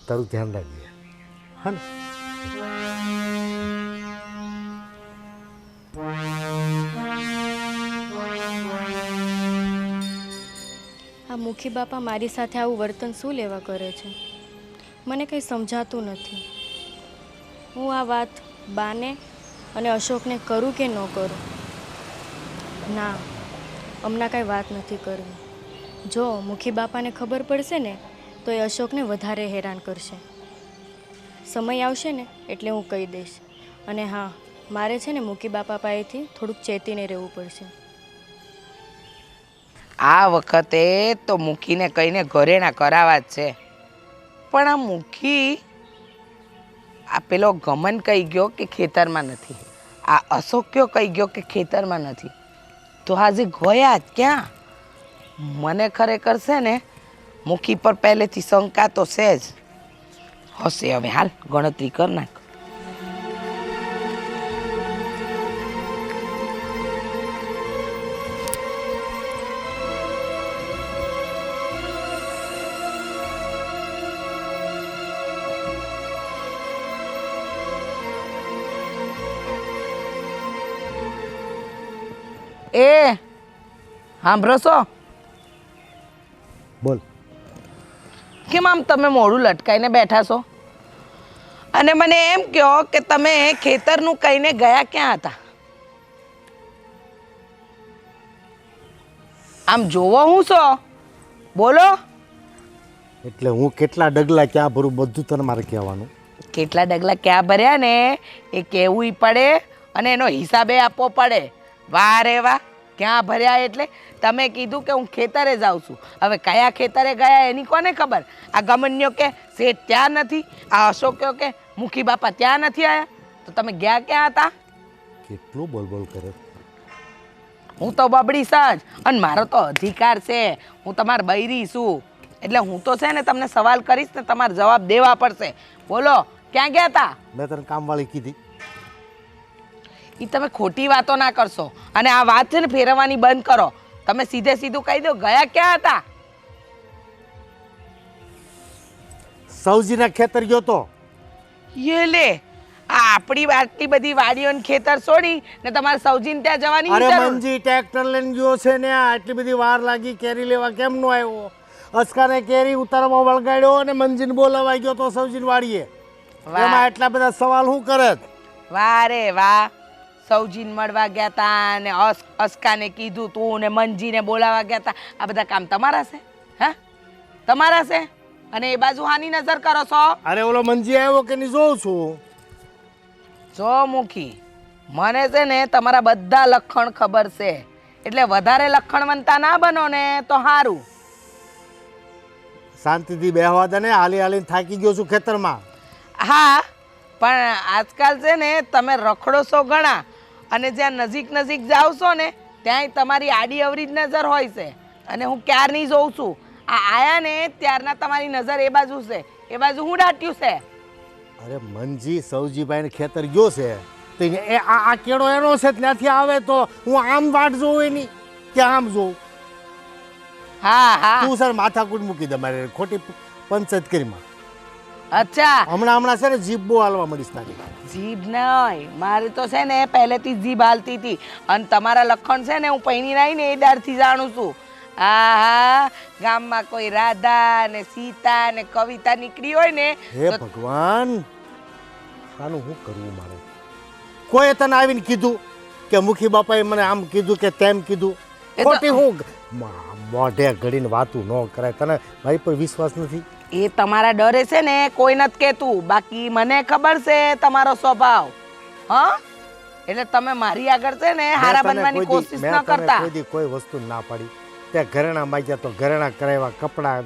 તારું ધ્યાન રાખજે હા ને. આ મુખી બાપા મારી સાથે આવું વર્તન શું લેવા કરે છે? મને કંઈ સમજાતું નથી. હું આ વાત બાને અને અશોકને કરું કે ન કરું? ના, હમણાં કાંઈ વાત નથી કરવી. જો મુખી બાપાને ખબર પડશે ને તો એ અશોકને વધારે હેરાન કરશે. સમય આવશે ને એટલે હું કહી દઈશ. અને હા, મારે છે ને મુખી બાપા પાસેથી થોડુંક ચેતીને રહેવું પડશે. આ વખતે તો મુખીને કહીને ઘરેણા કરાવવા જ છે. પણ આ મુખી, આ પેલો ગમન કહી ગયો કે ખેતરમાં નથી, આ અશોક્યો કહી ગયો કે ખેતરમાં નથી, તો આજે ગયા જ ક્યાં? મને ખરેખર છે ને મુખી પર પહેલેથી શંકા તો છે જ. હશે હવે, હાલ ગણતરી કર નાખ. એ સાંભળો છો? બોલ. કેમ આમ તમે મોઢું લટકાઈને બેઠા છો? અને મને એમ કહો કે તમે ખેતરનું કહીને ગયા ક્યાં હતા? આમ જોવો હું છો? બોલો. એટલે હું કેટલા ડગલા ક્યાં ભરું બધું તને મારે કહેવાનું. કેટલા ડગલા ક્યાં ભર્યા ને એ કહેવું પડે અને એનો હિસાબે આપવો પડે. વાહ રે વાહ, ક્યાં ભર્યા એટલે તમે કીધું કે હું ખેતરે જાઉં છું. હવે કયા ખેતરે ગયા એની કોને ખબર? આ ગમન્યો કે શેઠ ત્યાં નથી, આ અશોક્યો કે મુખી બાપા ત્યાં નથી આવ્યા, તો તમે ગયા ક્યાં હતા? કેટલું બોલ કરે. હું તો બબડી સજ અને મારો તો અધિકાર છે. હું તમારી બૈરી છું એટલે હું તો છે ને તમને સવાલ કરીશ ને તમારે જવાબ દેવા પડશે. બોલો, ક્યાં ગયા હતા? મેં તને કામવાળી કીધી. એ તમે ખોટી વાતો ના કરશો અને આ વાત છે ને ફેરવવાની બંધ કરો. તમે સીધે સીધું કહી દો ગયા ક્યાં હતા? સૌજીના ખેતર ગયો તો. યે લે, આ આપણી આટલી બધી વાડીઓ ને ખેતર છોડી ને તમારે સૌજીને ત્યાં જવાની અરે જરૂર? મંજી ટ્રેક્ટર લઈને ગયો છે ને, આટલી બધી વાર લાગી કેરી લેવા, કેમ નો આવ્યો? અસ્કાને કેરી ઉતારવામાં વળગાડ્યો અને મંજીને બોલાવા ગયો તો સૌજીને વાડીએ. એમાં એટલા બધા સવાલ શું કરે? વાહ રે વાહ, સૌજીને મળવા ગયા તા ને અસ્કાને કીધું તું ને મંજીને બોલાવા ગયા તા. આ બધા કામ તમારા છે? હા, તમારા છે? અને એ બાજુ હાની નજર કરો છો? અરે ઓલો મંજી આવ્યો કે નહીં જોઉં છું. જો મુખી, મને છે ને તમારા બધા લક્ષણ ખબર છે, એટલે વધારે લક્ષણવંતા ના બનો ને તો સારું. શાંતિથી બેહવા દે ને, હાલી હાલીને થાકી ગયો છું ખેતરમાં. હા, પણ આજકાલ છે ને તમે રખડો છો ઘણા અને જ્યાં નજીક નજીક જાઓ છો ને ત્યાંય તમારી આડી અવરી જ નજર હોય છે. અને હું ક્યારની જોઉં છું, આ આયા ને ત્યારના તમારી નજર એ બાજુ છે. એ બાજુ હું દાટ્યું છે? અરે મંજી સૌજીભાઈને ખેતર ગયો છે તો આ કેળો એનો છે ત્યાંથી આવે તો હું આમ વાટ જોઉં એની કે આમ જોઉં? હા હા તું સર માથાકૂટ મૂકી દે મારે ખોટી પંચાયત કરીમાં. અચ્છા હમણાં છે ને જીભ બહુ હાલવા મળીશ તારી. જીભ નહીં મારે તો છે ને પહેલેથી જ જીભ હાલતી હતી અને તમારા લખણ છે ને હું પૈણી નાઈ ને એ દારથી જાણું છું. હા હા ગામમાં કોઈ રાધા ને સીતા ને કવિતા નીકળી હોય ને હે ભગવાન, આનું શું કરવું મારે? કોઈ તને આવીને કીધું કે મુખી બાપાએ મને આમ કીધું કે તેમ કીધું? એ તો- ખોટી હું મોઢે ઘડીને વાતું ન કરાય. તને મારી પર વિશ્વાસ નથી? એ તમારા ડરે છે ને કોઈ નથી કહેતું, બાકી મને ખબર છે તમારો સ્વભાવ. હા એટલે તમે મારી આગળ છે ને હારા બનવાની કોશિશ ન કરતા. કોઈ વસ્તુ ના પાડી. તે ઘરેણા માંગ્યા તો ઘરેણા કરાવ્યા, કપડાં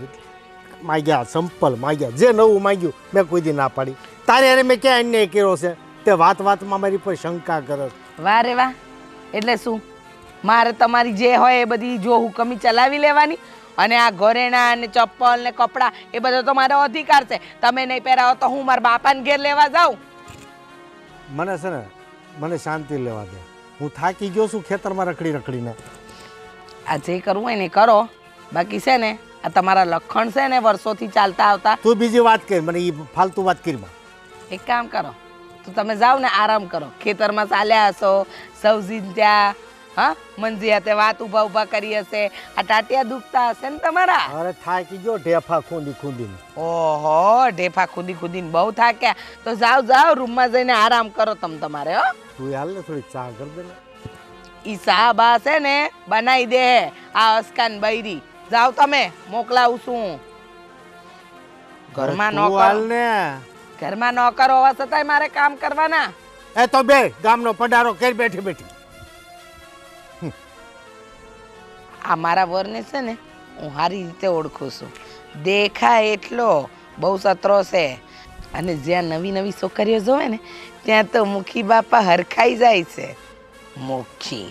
માંગ્યા, સંપલ માંગ્યા, જે નવું માંગ્યું મેં કોઈ દી ના પાડી. તારે અરે મેં ક્યાં અન્યાય કર્યો છે? તે વાતમાં મારી પર શંકા કરે. વાહ રે વાહ, એટલે શું મારે તમારી જે હોય એ બધી જો હુકમી ચલાવી લેવાની? અને આ ઘરેણા ને ચપ્પલ ને કપડાં એ બધો તો મારો અધિકાર છે. તમે નહીં પહેરાવો તો હું મારા બાપાને ઘેર લેવા જાઉં? મને છે ને મને શાંતિ લેવા દે. હું થાકી ગયો છું ખેતરમાં રખડીને. આ જે કરવું હોય ને કરો, બાકી છે ને આ તમારા લખણ છે ને વર્ષોથી ચાલતા આવતા. તું બીજી વાત કરી, મને એ ફાલતુ વાત કરી. એક કામ કરો તો તમે જાઓ ને આરામ કરો. ખેતરમાં ચાલ્યા હશો સૌજીને ત્યાં, હા મંજી હાથે વાત ઊભા કરી હશે, આ ટાટિયા દુખતા હશે ને તમારા. અરે થાકી ગયો ઢેફા ખૂંદીને. ઓહો ઢેફા ખુદીને બહુ થાક્યા તો જાઓ રૂમમાં જઈને આરામ કરો તમારે. હો તું હાલ ને થોડી ચા કરી દે ને. ઈ સાહબા છે ને બનાવી દે આ અસ્કાન બૈરી. જાઓ તમે, મોકલાવું છું. ઘરમાં તું હાલ નોકર ને. ઘરમાં નોકર હોવા છતાંય મારે કામ કરવાના. એ તો બે ગામનો પડારો કરી બેઠી. આ મારા વરને છે ને હું સારી રીતે ઓળખું છું. દેખાય એટલો બહુ સતરો છે અને જ્યાં નવી નવી છોકરીઓ જોવે ને ત્યાં તો મુખી બાપા હરખાઈ જાય છે. મુખી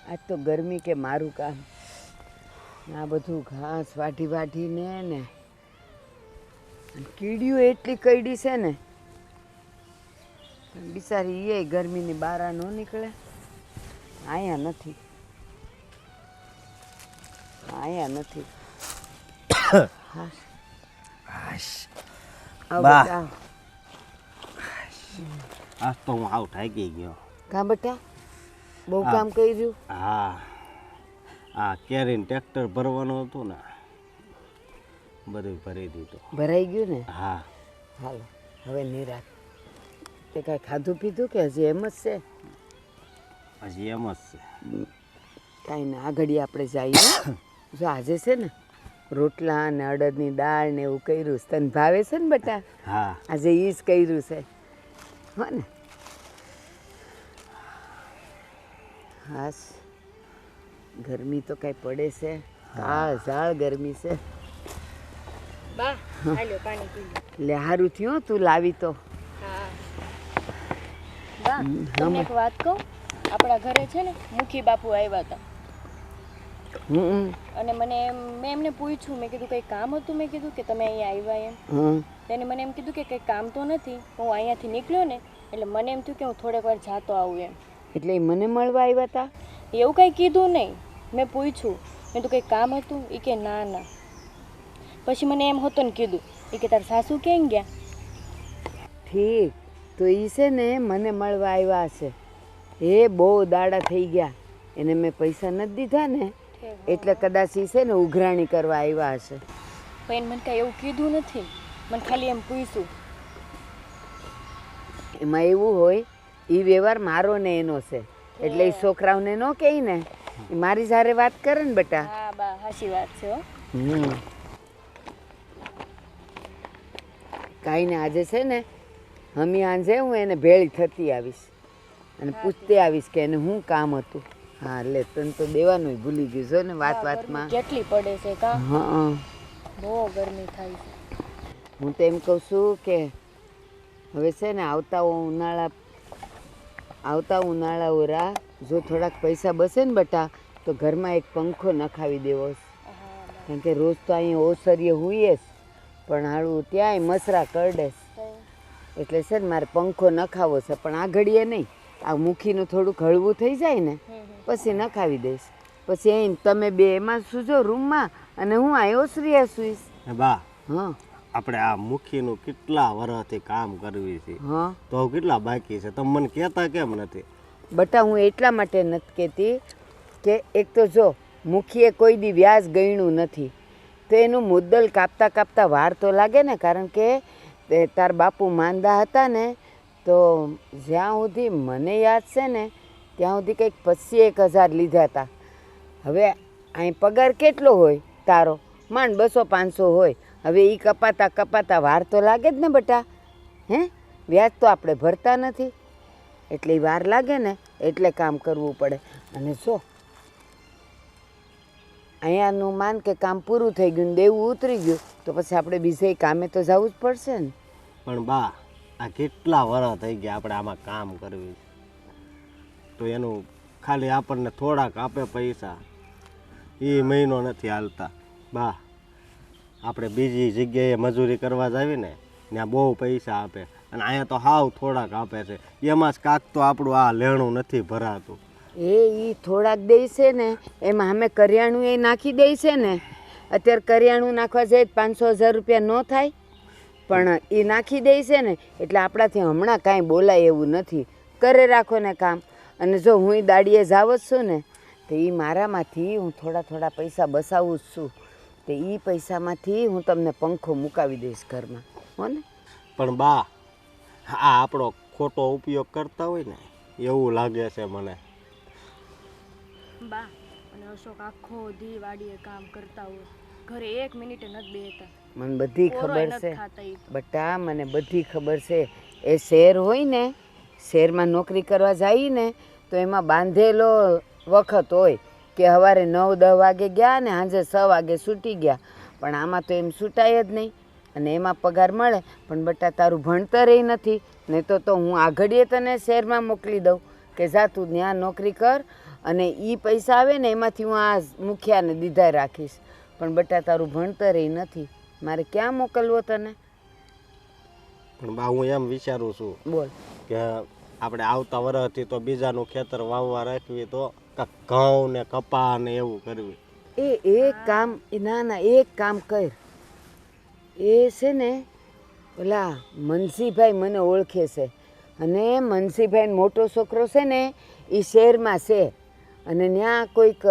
આજ તો ગરમી કે મારું કામ. આ બધું ઘાસ વાઢીને ને કીડીઓ એટલી કઈડી છે ને બિચારી એ ગરમીની બહાર ન નીકળે. અહીંયા નથી. આવ બા. બેટા, આવ. આજ તો હું આવ થાકી ગયો. કા બેટા બહુ હા. કામ કર્યું? હા, આ કેરીને ટ્રેક્ટર ભરવાનું હતું ને, બધું ભરી દીધું. ભરાઈ ગયું ને? હા, હાલો હવે નિરાત. તે કાંઈ ખાધું પીધું કે હજી એમ જ છે? હજી એમ જ છે. કાંઈ ના, આગળ આપણે જઈએ. જો આજે છે ને રોટલા ને અડદની દાળ ને એવું કર્યું છે. તને ભાવે છે ને બેટા? હા, આજે એ જ કર્યું છે. હો ને? હાસ, ગરમી તો કાંઈ પડે છે? કાળ ઝાળ ગરમી છે. બા હાલ્યો પાણી પી લો. એટલે સારું થયું તું લાવી તો. હા બા તમને એક વાત કહું, આપણા ઘરે છે ને મુખી બાપુ આવ્યા હતા હમ અને મેં એમને પૂછ્યું, મેં કીધું કંઈ કામ હતું? મેં કીધું કે તમે અહીંયા આવ્યા એમ. હમ તેને મને એમ કીધું કે કંઈ કામ તો નથી, હું અહીંયાથી નીકળ્યો ને એટલે મને એમ થયું કે હું થોડીક વાર જાતો આવું એમ. એટલે એ મને મળવા આવ્યા હતા? એવું કંઈ કીધું નહીં. મેં પૂછ્યું, મેં તો કંઈ કામ હતું? એ કે ના ના. પછી મને એમ હતું ને કીધું, એ કે તારા સાસુ ક્યાં ગયા? ઠીક, તો એ છે ને મને મળવા આવ્યા હશે. એ બહુ દાડા થઈ ગયા, એને મેં પૈસા નથી દીધા ને એટલે કદાચ એ છે ને ઉઘરાણી કરવા આવ્યા હશે. પણ એને મને કાંઈ એવું કીધું નથી, મને ખાલી એમ પૂછ્યું. એમાં એવું હોય, એ વ્યવહાર મારો ને એનો છે એટલે એ છોકરાઓને ન કહે ને, એ મારી સાથે વાત કરે ને બેટા. હા બા સાચી વાત છે હો. કાંઈ ને આજે છે ને હમી આંજે હું એને ભેળી થતી આવીશ અને પૂછતી આવીશ કે એને શું કામ હતું. હા લે, તને તો દેવાનું ભૂલી ગયું છો ને વાતમાં. કેટલી પડે છે કા? હા, બહુ ગરમી થાય છે. હું તો એમ કહું છું કે હવે છે ને આવતા ઉનાળા ઓરા જો થોડાક પૈસા બસે ને બેટા તો ઘરમાં એક પંખો નખાવી દેવો. કારણ કે રોજ તો અહીંયા ઓસરીએ હુઈએ જ, પણ હાળું ત્યાંય મસરા કરડે એટલે છે ને મારે પંખો નખાવો છે, પણ આ ઘડીએ નહીં, આ મુખીનું થોડુંક હળવું થઈ જાય ને પછી નખાવી દઈશ. પછી અહીં તમે બે એમાં સૂજો રૂમમાં અને હું અહીં ઓસરીએ સૂઈશ. બા હા આપણે આ મુખીનું કેટલા વર્ષથી કામ કરવી છે, હા તો કેટલા બાકી છે, તમે મને કહેતા કેમ નથી? બટા હું એટલા માટે નથી કહેતી કે એક તો જો મુખીએ કોઈ દી વ્યાજ ગણ્યું નથી, તો એનું મુદ્દલ કાપતા કાપતા વાર તો લાગે ને, કારણ કે તાર બાપુ માંદા હતા ને તો જ્યાં સુધી મને યાદ છે ને ત્યાં સુધી કંઈક 25,000 લીધા હતા. હવે અહીં પગાર કેટલો હોય તારો? માંડ 200-500 હોય. હવે એ કપાતા કપાતા વાર તો લાગે જ ને બટા. હે વ્યાજ તો આપણે ભરતા નથી, એટલે વાર લાગે ને એટલે કામ કરવું પડે. અને જો અહીંયાનું માન કે કામ પૂરું થઈ ગયું ને દેવું ઉતરી ગયું તો પછી આપણે બીજે કામે તો જવું જ પડશે ને. પણ બા આ કેટલા વર્ષ થઈ ગયા આપણે આમાં કામ કરવી, તો એનું ખાલી આપણને થોડાક આપે પૈસા, એ મહિનો નથી હાલતા. બા આપણે બીજી જગ્યાએ મજૂરી કરવા જાવી ને ત્યાં બહુ પૈસા આપે, અને અહીંયા તો હાવ થોડાક આપે છે, એમાં જ કાંક તો આપણું આ લેણું નથી ભરાતું. એ થોડાક દે છે ને એમાં અમે કરિયાણું એ નાખી દે છે ને. અત્યારે કરિયાણું નાખવા જઈએ 500,000 રૂપિયા ન થાય, પણ એ નાખી દે છે ને એટલે આપણાથી હમણાં કાંઈ બોલાય એવું નથી. કરે રાખો ને કામ. અને જો હું દાડીએ જાવ જ છું ને તો એ મારામાંથી હું થોડા થોડા પૈસા બસાવું જ છું, તો એ પૈસામાંથી હું તમને પંખો મુકાવી દઈશ ઘરમાં, હો ને. પણ બા આ આપણો ખોટો ઉપયોગ કરતા હોય ને એવું લાગે છે મને. બા અને અશોક આખો દી વાડીએ કામ કરતા હોય, ઘરે 1 મિનિટે નથી બેહતા. મને બધી ખબર નથી છે ખાતા ઈ. બટા, મને બધી ખબર છે. એ શહેર હોય ને, શહેરમાં નોકરી કરવા જાય ને તો એમાં બાંધેલો વખત હોય કે સવારે 9-10 વાગે ગયા ને સાંજે 6 વાગે છૂટી ગયા, પણ આમાં તો એમ છૂટાય જ નહીં અને એમાં પગાર મળે. પણ બટા તારું ભણતર એ નથી, નહીં તો હું આ ઘડીએ તને શહેરમાં મોકલી દઉં કે જા તું ત્યાં નોકરી કર અને એ પૈસા આવે ને એમાંથી હું આ મુખિયાને દીધા રાખીશ. પણ બટા તારું ભણતર એ નથી, મારે ક્યાં મોકલવો તને? પણ બા હું એમ વિચારું છું બોલ. કે આપણે આવતા વર્ષથી તો બીજાનું ખેતર વાવવા રાખવી, તો કાંઈક ઘઉં ને કપા ને એવું કરવી. એક કામ, ના ના એક કામ કર. એ છે ને ઓલા મનસીભાઈ મને ઓળખે છે, અને મનસીભાઈ મોટો છોકરો છે ને એ શહેરમાં છે અને ત્યાં કોઈક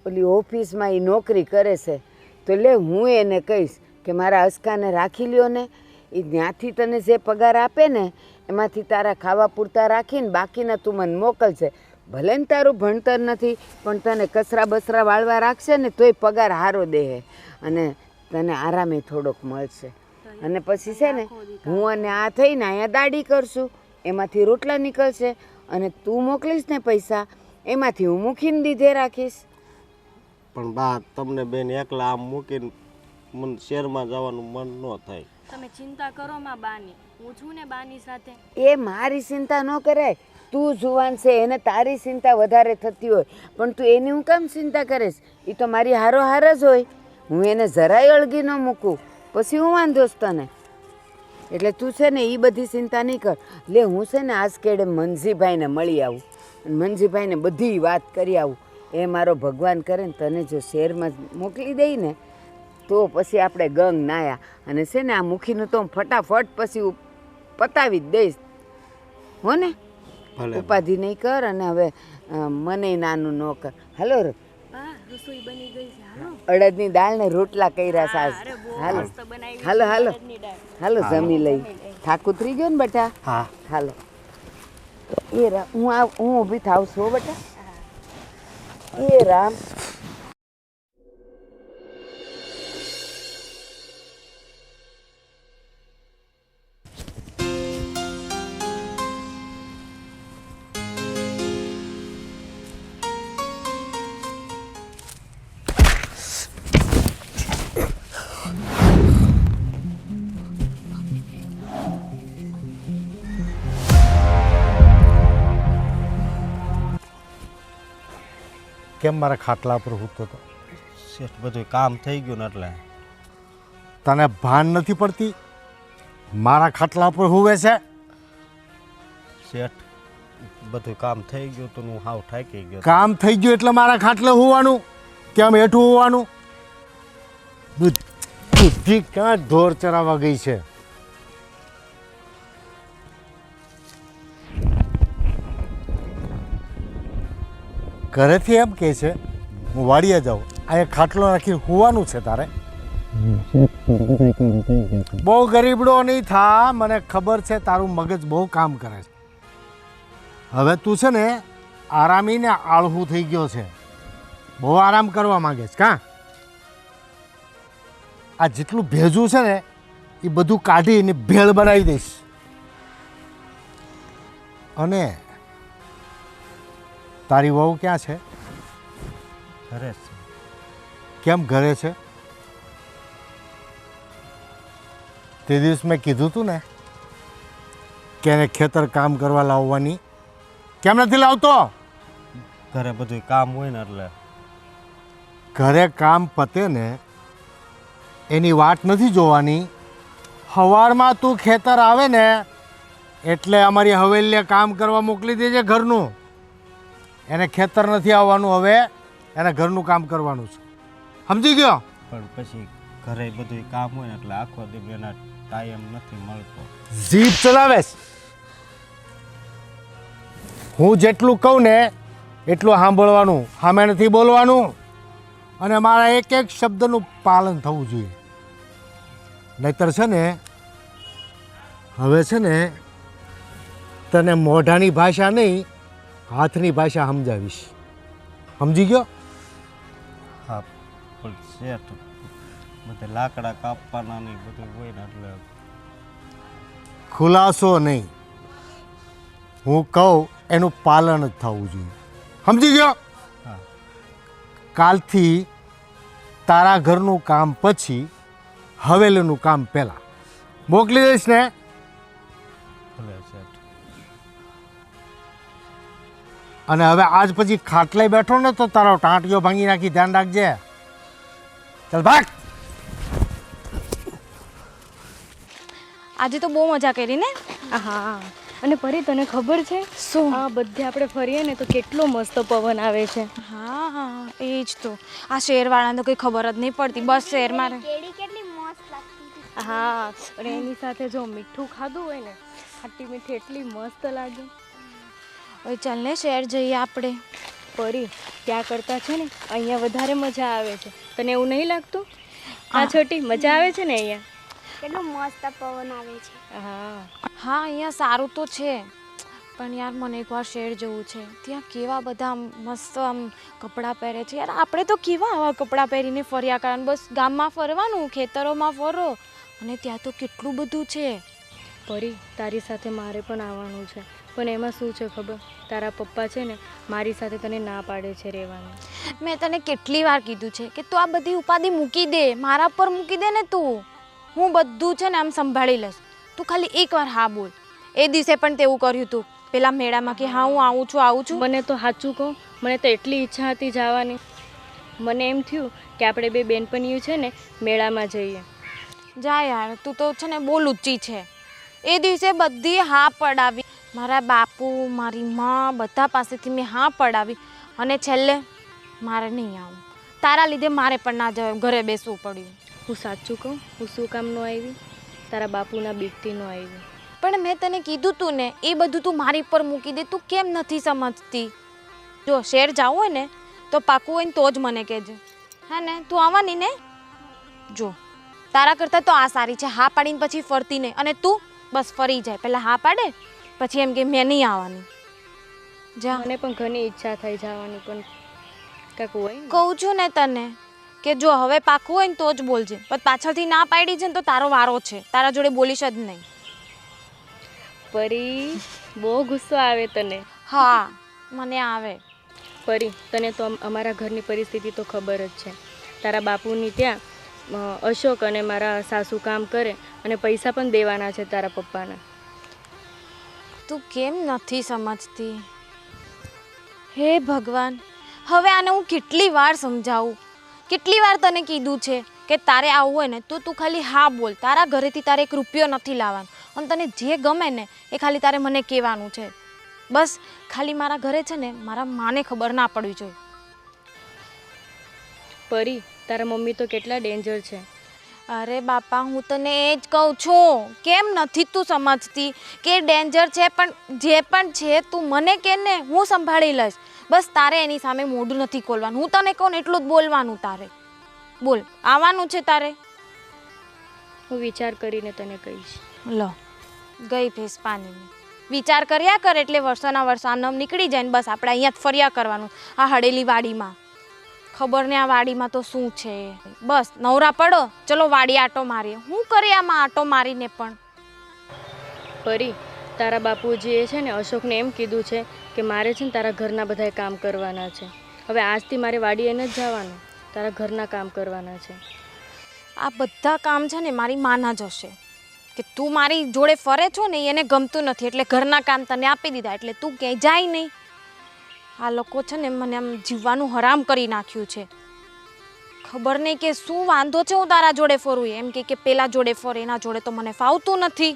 ઓલી ઓફિસમાં એ નોકરી કરે છે. તો લે હું એને કહીશ કે મારા અસ્કાને રાખી લ્યો ને, એ ત્યાંથી તને જે પગાર આપે ને એમાંથી તારા ખાવા પૂરતા રાખીને બાકીના તું મને મોકલશે. ભલે ને તારું ભણતર નથી પણ તને કચરા બસરા વાળવા રાખશે ને તોય પગાર સારો દે અને તને આરામે થોડોક મળશે. અને પછી છે ને હું અને આ થઈને અહીંયા દાડી કરશું, એમાંથી રોટલા નીકળશે અને તું મોકલીશ ને પૈસા એમાંથી હું મૂકીને દીધે રાખીશ. પણ બા તમને બેન એકલા આમ મૂકીને મને શહેરમાં જવાનું મન ન થાય. તમે ચિંતા કરો માં બાની, હું છું ને બાની સાથે. એ મારી ચિંતા ન કરાય, તું જુવાન છે એને તારી ચિંતા વધારે થતી હોય, પણ તું એની હું કેમ ચિંતા કરીશ? એ તો મારી હારો હાર જ હોય, હું એને જરાય અળગી ન મૂકું, પછી હું વાંધો તને. એટલે તું છે ને એ બધી ચિંતા નહીં કર. લે હું છે ને આજ કેડે મનજીભાઈને મળી આવું અને મનજીભાઈને બધી વાત કરી આવું. એ મારો ભગવાન કરે ને તને જો શહેરમાં મોકલી દઈ ને તો પછી આપણે ગંગ નાયા અને છે ને આ મુખીનું તો ફટાફટ પછી પતાવી જ દઈશ, હો ને. ઉપાધિ નહીં કર અને હવે મને નાનું ન કર. હાલો બા રસોઈ બની ગઈ છે, હાલો. અડદની દાળ ને રોટલા કર્યા સાસ. હાલો હાલો હાલો હાલો જમી લઈ. થાક ઉતરી ગયો ને બેટા? હા હાલો. એ રામ હું ઊભી થાવ છું હો બેટા. એ રામ. કેમ મારા ખાટલા પર સૂતો હતો? શેઠ બધું કામ થઈ ગયું ને એટલે તને ભાન નથી પડતી મારા ખાટલા પર હુવે છે? શેઠ બધું કામ થઈ ગયું તો હું હાવ થાકી ગયો. કામ થઈ ગયું એટલે મારા ખાટલે હોવાનું કે આમ હેઠું હોવાનું? બુદ્ધિ ક્યાં ઢોર ચરાવવા ગઈ છે? ઘરેથી એમ કહે છે હું વાડીએ જાઉં, અહીંયા ખાટલો રાખીને હોવાનું છે તારે? બહુ ગરીબડો નહીં થા, મને ખબર છે તારું મગજ બહુ કામ કરે છે. હવે તું છે ને આરામી ને આળહું થઈ ગયો છે, બહુ આરામ કરવા માંગે છે કાં? આ જેટલું ભેજું છે ને એ બધું કાઢીને ભેળ બનાવી દઈશ. અને તારી વહુ ક્યાં છે? ઘરે છે. કેમ ઘરે છે? તે દિવસ મેં કીધું તું ને કે એને ખેતર કામ કરવા લાવવાની, કેમ નથી લાવતો? ઘરે બધું કામ હોય ને એટલે ઘરે કામ પતે ને એની વાટ નથી જોવાની. સવારમાં તું ખેતર આવે ને એટલે અમારી હવેલીએ કામ કરવા મોકલી દેજે ઘરનું. એને ખેતર નથી આવવાનું, હવે એને ઘરનું કામ કરવાનું છે, સમજી ગયો? પણ પછી ઘરે બધું કામ હોય ને એટલે આખો દી એના ટાઈમ નથી મળતો. જીભ ચલાવેશ. હું જેટલું કહું ને એટલું સાંભળવાનું, સામે નથી બોલવાનું. અને મારા એક એક શબ્દનું પાલન થવું જોઈએ. નહીતર છે ને હવે છે ને તને મોઢાની ભાષા નહીં હાથની ભાષા સમજાવીશ, સમજી ગયો? હા પણ શેઠ બધે લાકડા કાપવાના ને બધું હોય ને એટલે ખુલાસો નહીં, હું કહું એનું પાલન જ થવું જોઈએ, સમજી ગયો? હા. કાલથી તારા ઘરનું કામ પછી હવેલીનું કામ પહેલાં મોકલી દઈશ ને? ભલે શેઠ. અને હવે આજ પછી ખાટલે બેઠો ને તો તારો ટાંટિયો ભાંગી નાખી, ધ્યાન રાખજે. ચાલ ભાગ. આજે તો બહુ મજા કરી ને. હા અને પરી તને ખબર છે શું? આ બધે આપણે ફરીએ ને તો કેટલો મસ્ત પવન આવે છે. હા હા એ જ તો. આ શહેરવાળાને તો કંઈ ખબર જ નહીં પડતી, બસ શહેરમાં રહે. હા અને એની સાથે જો મીઠું ખાધું હોય ને, ખાટી મીઠી એટલી મસ્ત લાગે. હવે ચાલ ને શહેર જઈએ આપણે. પરી ત્યાં કરતાં છે ને અહીંયા વધારે મજા આવે છે. તને એવું નહીં લાગતું? હા છોટી મજા આવે છે ને અહીંયા. કેટલું મસ્ત પવન આવે છે. હા હા અહીંયા સારું તો છે, પણ યાર મને એકવાર શહેર જવું છે. ત્યાં કેવા બધા આમ મસ્ત આમ કપડાં પહેરે છે યાર. આપણે તો કેવા આવા કપડાં પહેરીને ફર્યા કારણ, બસ ગામમાં ફરવાનું, ખેતરોમાં ફરો, અને ત્યાં તો કેટલું બધું છે. પરી તારી સાથે મારે પણ આવવાનું છે, પણ એમાં શું છે ખબર? તારા પપ્પા છે ને મારી સાથે તને ના પાડે છે રહેવાનું. મેં તને કેટલી વાર કીધું છે કે તું આ બધી ઉપાધિ મૂકી દે, મારા પર મૂકી દે ને તું. હું બધું છે ને આમ સંભાળી લઈશ, તું ખાલી એકવાર હા બોલ. એ દિવસે પણ તેવું કર્યું તું પેલા મેળામાં કે હા હું આવું છું. મને તો સાચું કહું, મને તો એટલી ઈચ્છા હતી જવાની. મને એમ થયું કે આપણે બે બેનપણીઓ છે ને મેળામાં જઈએ. જા યાર, તું તો છે ને બહુ લુચ્ચી છે. એ દિવસે બધી હા પડાવી, મારા બાપુ મારી માં બધા પાસેથી મેં હા પડાવી, અને છેલ્લે મારે નહીં આવું. તારા લીધે મારે પણ ના જવાય, ઘરે બેસવું પડ્યું. હું સાચું કહું, હું શું કામ ન આવી? તારા બાપુના બીકથી ન આવી. પણ મેં તને કીધું તું ને, એ બધું તું મારી પર મૂકી દે. તું કેમ નથી સમજતી? જો શહેર જવું હોય ને તો પાકું હોય ને તો જ મને કહેજે, હા ને? તું આવવાની ને? જો તારા કરતાં તો આ સારી છે, હા પાડીને પછી ફરતી નહીં. અને તું બસ ફરી જાય, પહેલાં હા પાડે પછી એમ કે મેં નહીં આવવાની. જા. મને પણ ઘણી ઈચ્છા થઈ જવાની, પણ કાંઈક હોય ને. કહું છું ને તને કે જો હવે પાકું હોય ને તો જ બોલજે, પણ પાછળથી ના પાડી છે ને તો તારો વારો છે, તારા જોડે બોલીશ જ નહીં. પરી બહુ ગુસ્સો આવે તને. હા મને આવે. પરી તને તો અમારા ઘરની પરિસ્થિતિ તો ખબર જ છે. તારા બાપુની ત્યાં અશોક અને મારા સાસુ કામ કરે અને પૈસા પણ દેવાના છે તારા પપ્પાના. તું કેમ નથી સમજતી? હે ભગવાન, હવે આને હું કેટલી વાર સમજાવું? કેટલી વાર તને કીધું છે કે તારે આવવું હોય ને તો તું ખાલી હા બોલ. તારા ઘરેથી તારે 1 રૂપિયો નથી લાવવાનો અને તને જે ગમે ને એ ખાલી તારે મને કહેવાનું છે. બસ ખાલી મારા ઘરે છે ને મારા માને ખબર ના પડવી જોઈએ. પરી, તારા મમ્મી તો કેટલા ડેન્જર છે. અરે બાપા, હું તને એ જ કહું છું. કેમ નથી તું સમજતી કે ડેન્જર છે? પણ જે પણ છે તું મને કે ને, હું સંભાળી લઈશ. બસ તારે એની સામે મોઢું નથી ખોલવાનું. હું તને કહું ને એટલું જ બોલવાનું તારે. બોલ, આવવાનું છે તારે? હું વિચાર કરીને તને કહીશ. લો ગઈ ભેંસ પાણીની. વિચાર કર્યા કર એટલે વર્ષોના વર્ષો આનમ નીકળી જાય ને બસ આપણે અહીંયા જ ફર્યા કરવાનું આ હડેલી વાડીમાં. ખબર ને આ વાડીમાં તો શું છે. બસ નવરા પડો, ચલો વાડી આટો મારીએ. હું કરી આમાં આટો મારીને પણ? પરી, તારા બાપુજીએ છે ને અશોકને એમ કીધું છે કે મારે છે ને તારા ઘરના બધાય કામ કરવાના છે. હવે આજથી મારે વાડીએ નથી જવાનું, તારા ઘરના કામ કરવાના છે. આ બધા કામ છે ને મારી માના જ હશે કે તું મારી જોડે ફરે છો ને એને ગમતું નથી એટલે ઘરના કામ તને આપી દીધા એટલે તું ક્યાંય જાય નહીં. આ લોકો છે ને મને આમ જીવવાનું હરામ કરી નાખ્યું છે. ખબર નહીં કે શું વાંધો છે હું તારા જોડે ફરું. એમ કે પેલા જોડે ફરે, એના જોડે તો મને ફાવતું નથી.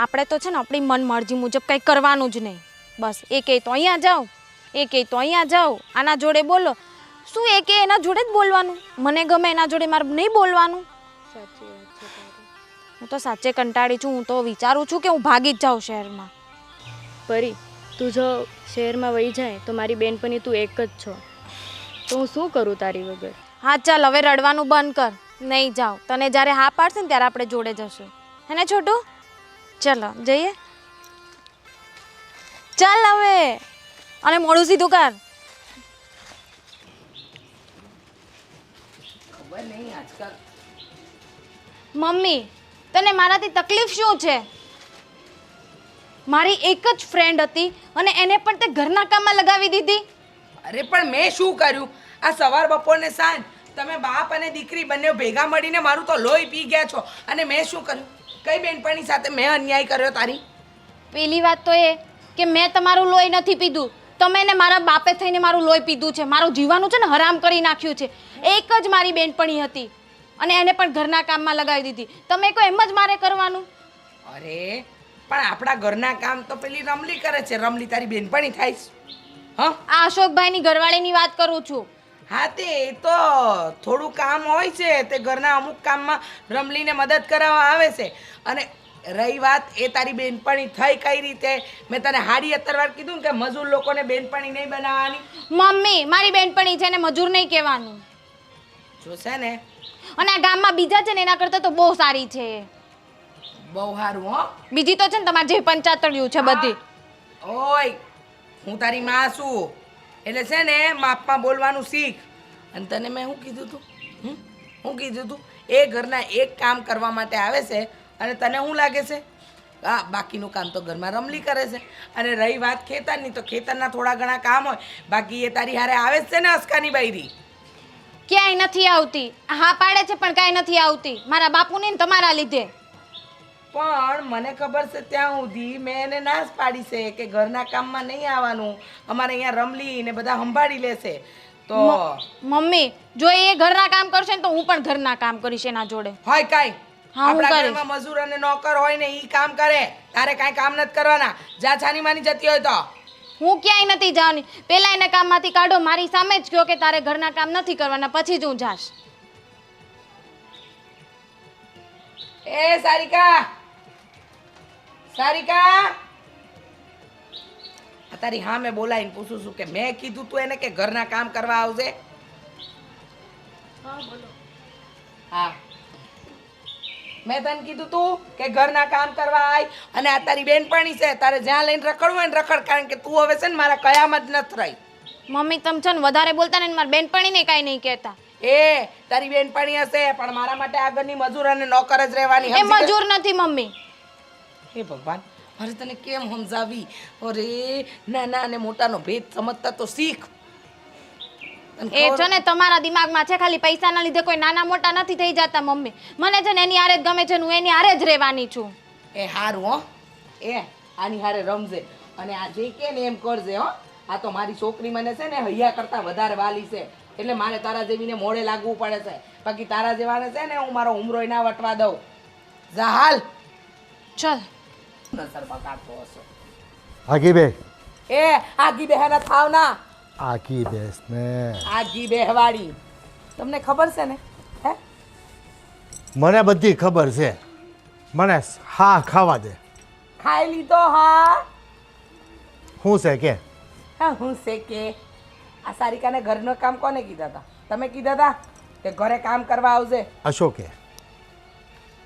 આપણે તો છે ને આપણી મન મરજી મુજબ કંઈ કરવાનું જ નહીં. બસ એ કહે તો અહીંયા જાઓ, એ કહે તો અહીંયા જાઓ, આના જોડે બોલો. શું એ કે એના જોડે જ બોલવાનું? મને ગમે એના જોડે મારે નહીં બોલવાનું? સાચી વાત છે તારી. હું તો સાચે કંટાળી છું. હું તો વિચારું છું કે હું ભાગી જ જાઉં શહેરમાં. પરી, તું જો શહેરમાં વહી જાય તો મારી બેનપણી તું એક જ છો, તો હું શું કરું તારી વગર? હા ચાલ હવે રડવાનું બંધ કર. નહીં જાઓ. તને જ્યારે હા પાડશે ને ત્યારે આપણે જોડે જશું. હે ને છોટું? ચલો જઈએ. ચાલ હવે, અને મોડું સીધું કર. ખબર નહીં આજકાલ મમ્મી, તને મારાથી તકલીફ શું છે? મારી એક જ ફ્રેન્ડ હતી અને એને પણ તે ઘરના કામમાં લગાવી દીધી. અરે પણ મેં શું કર્યું? આ સવાર બપોર ને સાંજ તમે બાપ અને દીકરી બંને ભેગા મળીને મારું તો લોહી પી ગયા છો. અને મેં શું કર્યું? કઈ બેનપણી સાથે મેં અન્યાય કર્યો તારી? પેલી વાત તો એ કે મેં તમારું લોહી નથી પીધું, તમે ને મારા બાપે થઈને મારું લોહી પીધું છે. મારું જીવાનું છે ને હરામ કરી નાખ્યું છે. એક જ મારી બેનપણી હતી અને એને પણ ઘરના કામમાં લગાવી દીધી. તમે કહો એમ જ મારે કરવાનું? અરે પણ આપણા ઘરના કામ તો પેલી રમલી કરે છે. રમલી તારી બેનપણી થાય છે? હા, આ અશોકભાઈની ઘરવાળીની વાત કરું છું. હા તે તો થોડું કામ હોય છે તે ઘરના અમુક કામમાં રમલીને મદદ કરાવવા આવે છે. અને રહી વાત એ તારી બેનપણી થઈ કઈ રીતે? મેં તને હાડી 17 વાર કીધું કે મજૂર લોકોને બેનપણી નહીં બનાવવાની. મમ્મી, મારી બેનપણી છે ને મજૂર નહીં કહેવાનું. જોશે ને અને આ ગામમાં બીજા છે ને એના કરતાં તો બહુ સારી છે. બહુ સારું હો. બીજી તો છે ને તમારે જે પંચાતળિયું છે બધી. ઓય, હું તારી માં છું એટલે છે ને માપમાં બોલવાનું શીખ. અને તને મેં શું કીધું તું? શું કીધું તું? એ ઘરના એક કામ કરવા માટે આવે છે અને તને શું લાગે છે? હા, બાકીનું કામ તો ઘરમાં રમલી કરે છે. અને રહી વાત ખેતરની તો ખેતરના થોડા ઘણા કામ હોય, બાકી એ તારી હારે આવે જ છે ને અસ્કાની બૈરી. ક્યાંય નથી આવતી. હા પાડે છે પણ કાંઈ નથી આવતી. મારા બાપુને ને તમારા લીધે. પણ મને ખબર છે ત્યાં સુધી મેં એને નાશ પાડી છે કે ઘરના કામમાં નહીં આવવાનું, અમારે અહીંયા રમલી ને બધા સંભાળી લેશે. તો મમ્મી, જો એ ઘરના કામ કરશે ને તો હું પણ ઘરના કામ કરીશ એના જોડે. હોય કાંઈ હા, હું આપણા કરીશ. ઘરમાં મજૂર અને નોકર હોય ને ઈ કામ કરે, તારે કાંઈ કામ નથી કરવાના. જા છાની માની જતી હોય તો. હું ક્યાંય નથી જવાની. પહેલા એને કામમાંથી કાઢો. મારી સામે જ કહો કે તારે ઘરના કામ નથી કરવાના, પછી જ હું જાશ. એ સારિકા, સારિકા, આ તારી હા મેં બોલાવીને પૂછું છું કે મેં કીધું તું એને કે ઘરના કામ કરવા આવશે? હા, મેં તને કીધું તું કે ઘરના કામ કરવા આય. અને આ તારી બેનપણી છે, તારે જ્યાં લઈને રખડવું હોય ને રખડ, કારણ કે તું હવે છે ને મારા કયામાં જ નથી રહી. મમ્મી તમે છે ને વધારે બોલતા ને મારી બેનપણીને કાંઈ નહીં કહેતા. એ તારી બેનપણી હશે પણ મારા માટે આગળની મજૂર અને નોકર જ રહેવાની. એ મજૂર નથી મમ્મી. હે ભગવાન, મારે તને કેમ સમજાવી? અરે નાના અને મોટાનો ભેદ સમજતા તો શીખ. એ છે ને તમારા દિમાગમાં છે, ખાલી પૈસાના લીધે કોઈ નાના મોટા નથી થઈ જતા મમ્મી. મને છે ને એની હારે જ ગમે છે, હું એની હારે જ રહેવાની છું. એ હારું હો, એ આની હારે રમજે અને આ જે કે ને એમ કરજે હો. આ તો મારી છોકરી મને છે ને હૈયા કરતા વધારે વાલી છે. એટલે મારે તારા જેવીને મોડે લાગવું પડે છે. બાકી તારા જેવાને છે ને હું મારો ઉમરો ના વટવા દઉં. જા હાલ. ચાલ. નસર બગાડતો હશે. આગી બે એ આગી બેહાના થાવ ના. આગી બેસ ને. આગી બેહવાડી તમને ખબર છે ને? હે મને બધી ખબર છે. મને હા ખાવા દે. ખાઈ લીધો? હા શું છે કે? હા હું છે કે આ સારિકાને ઘરનું કામ કોને કીધા હતા? તમે કીધા હતા કે ઘરે કામ કરવા આવશે. અશોકે.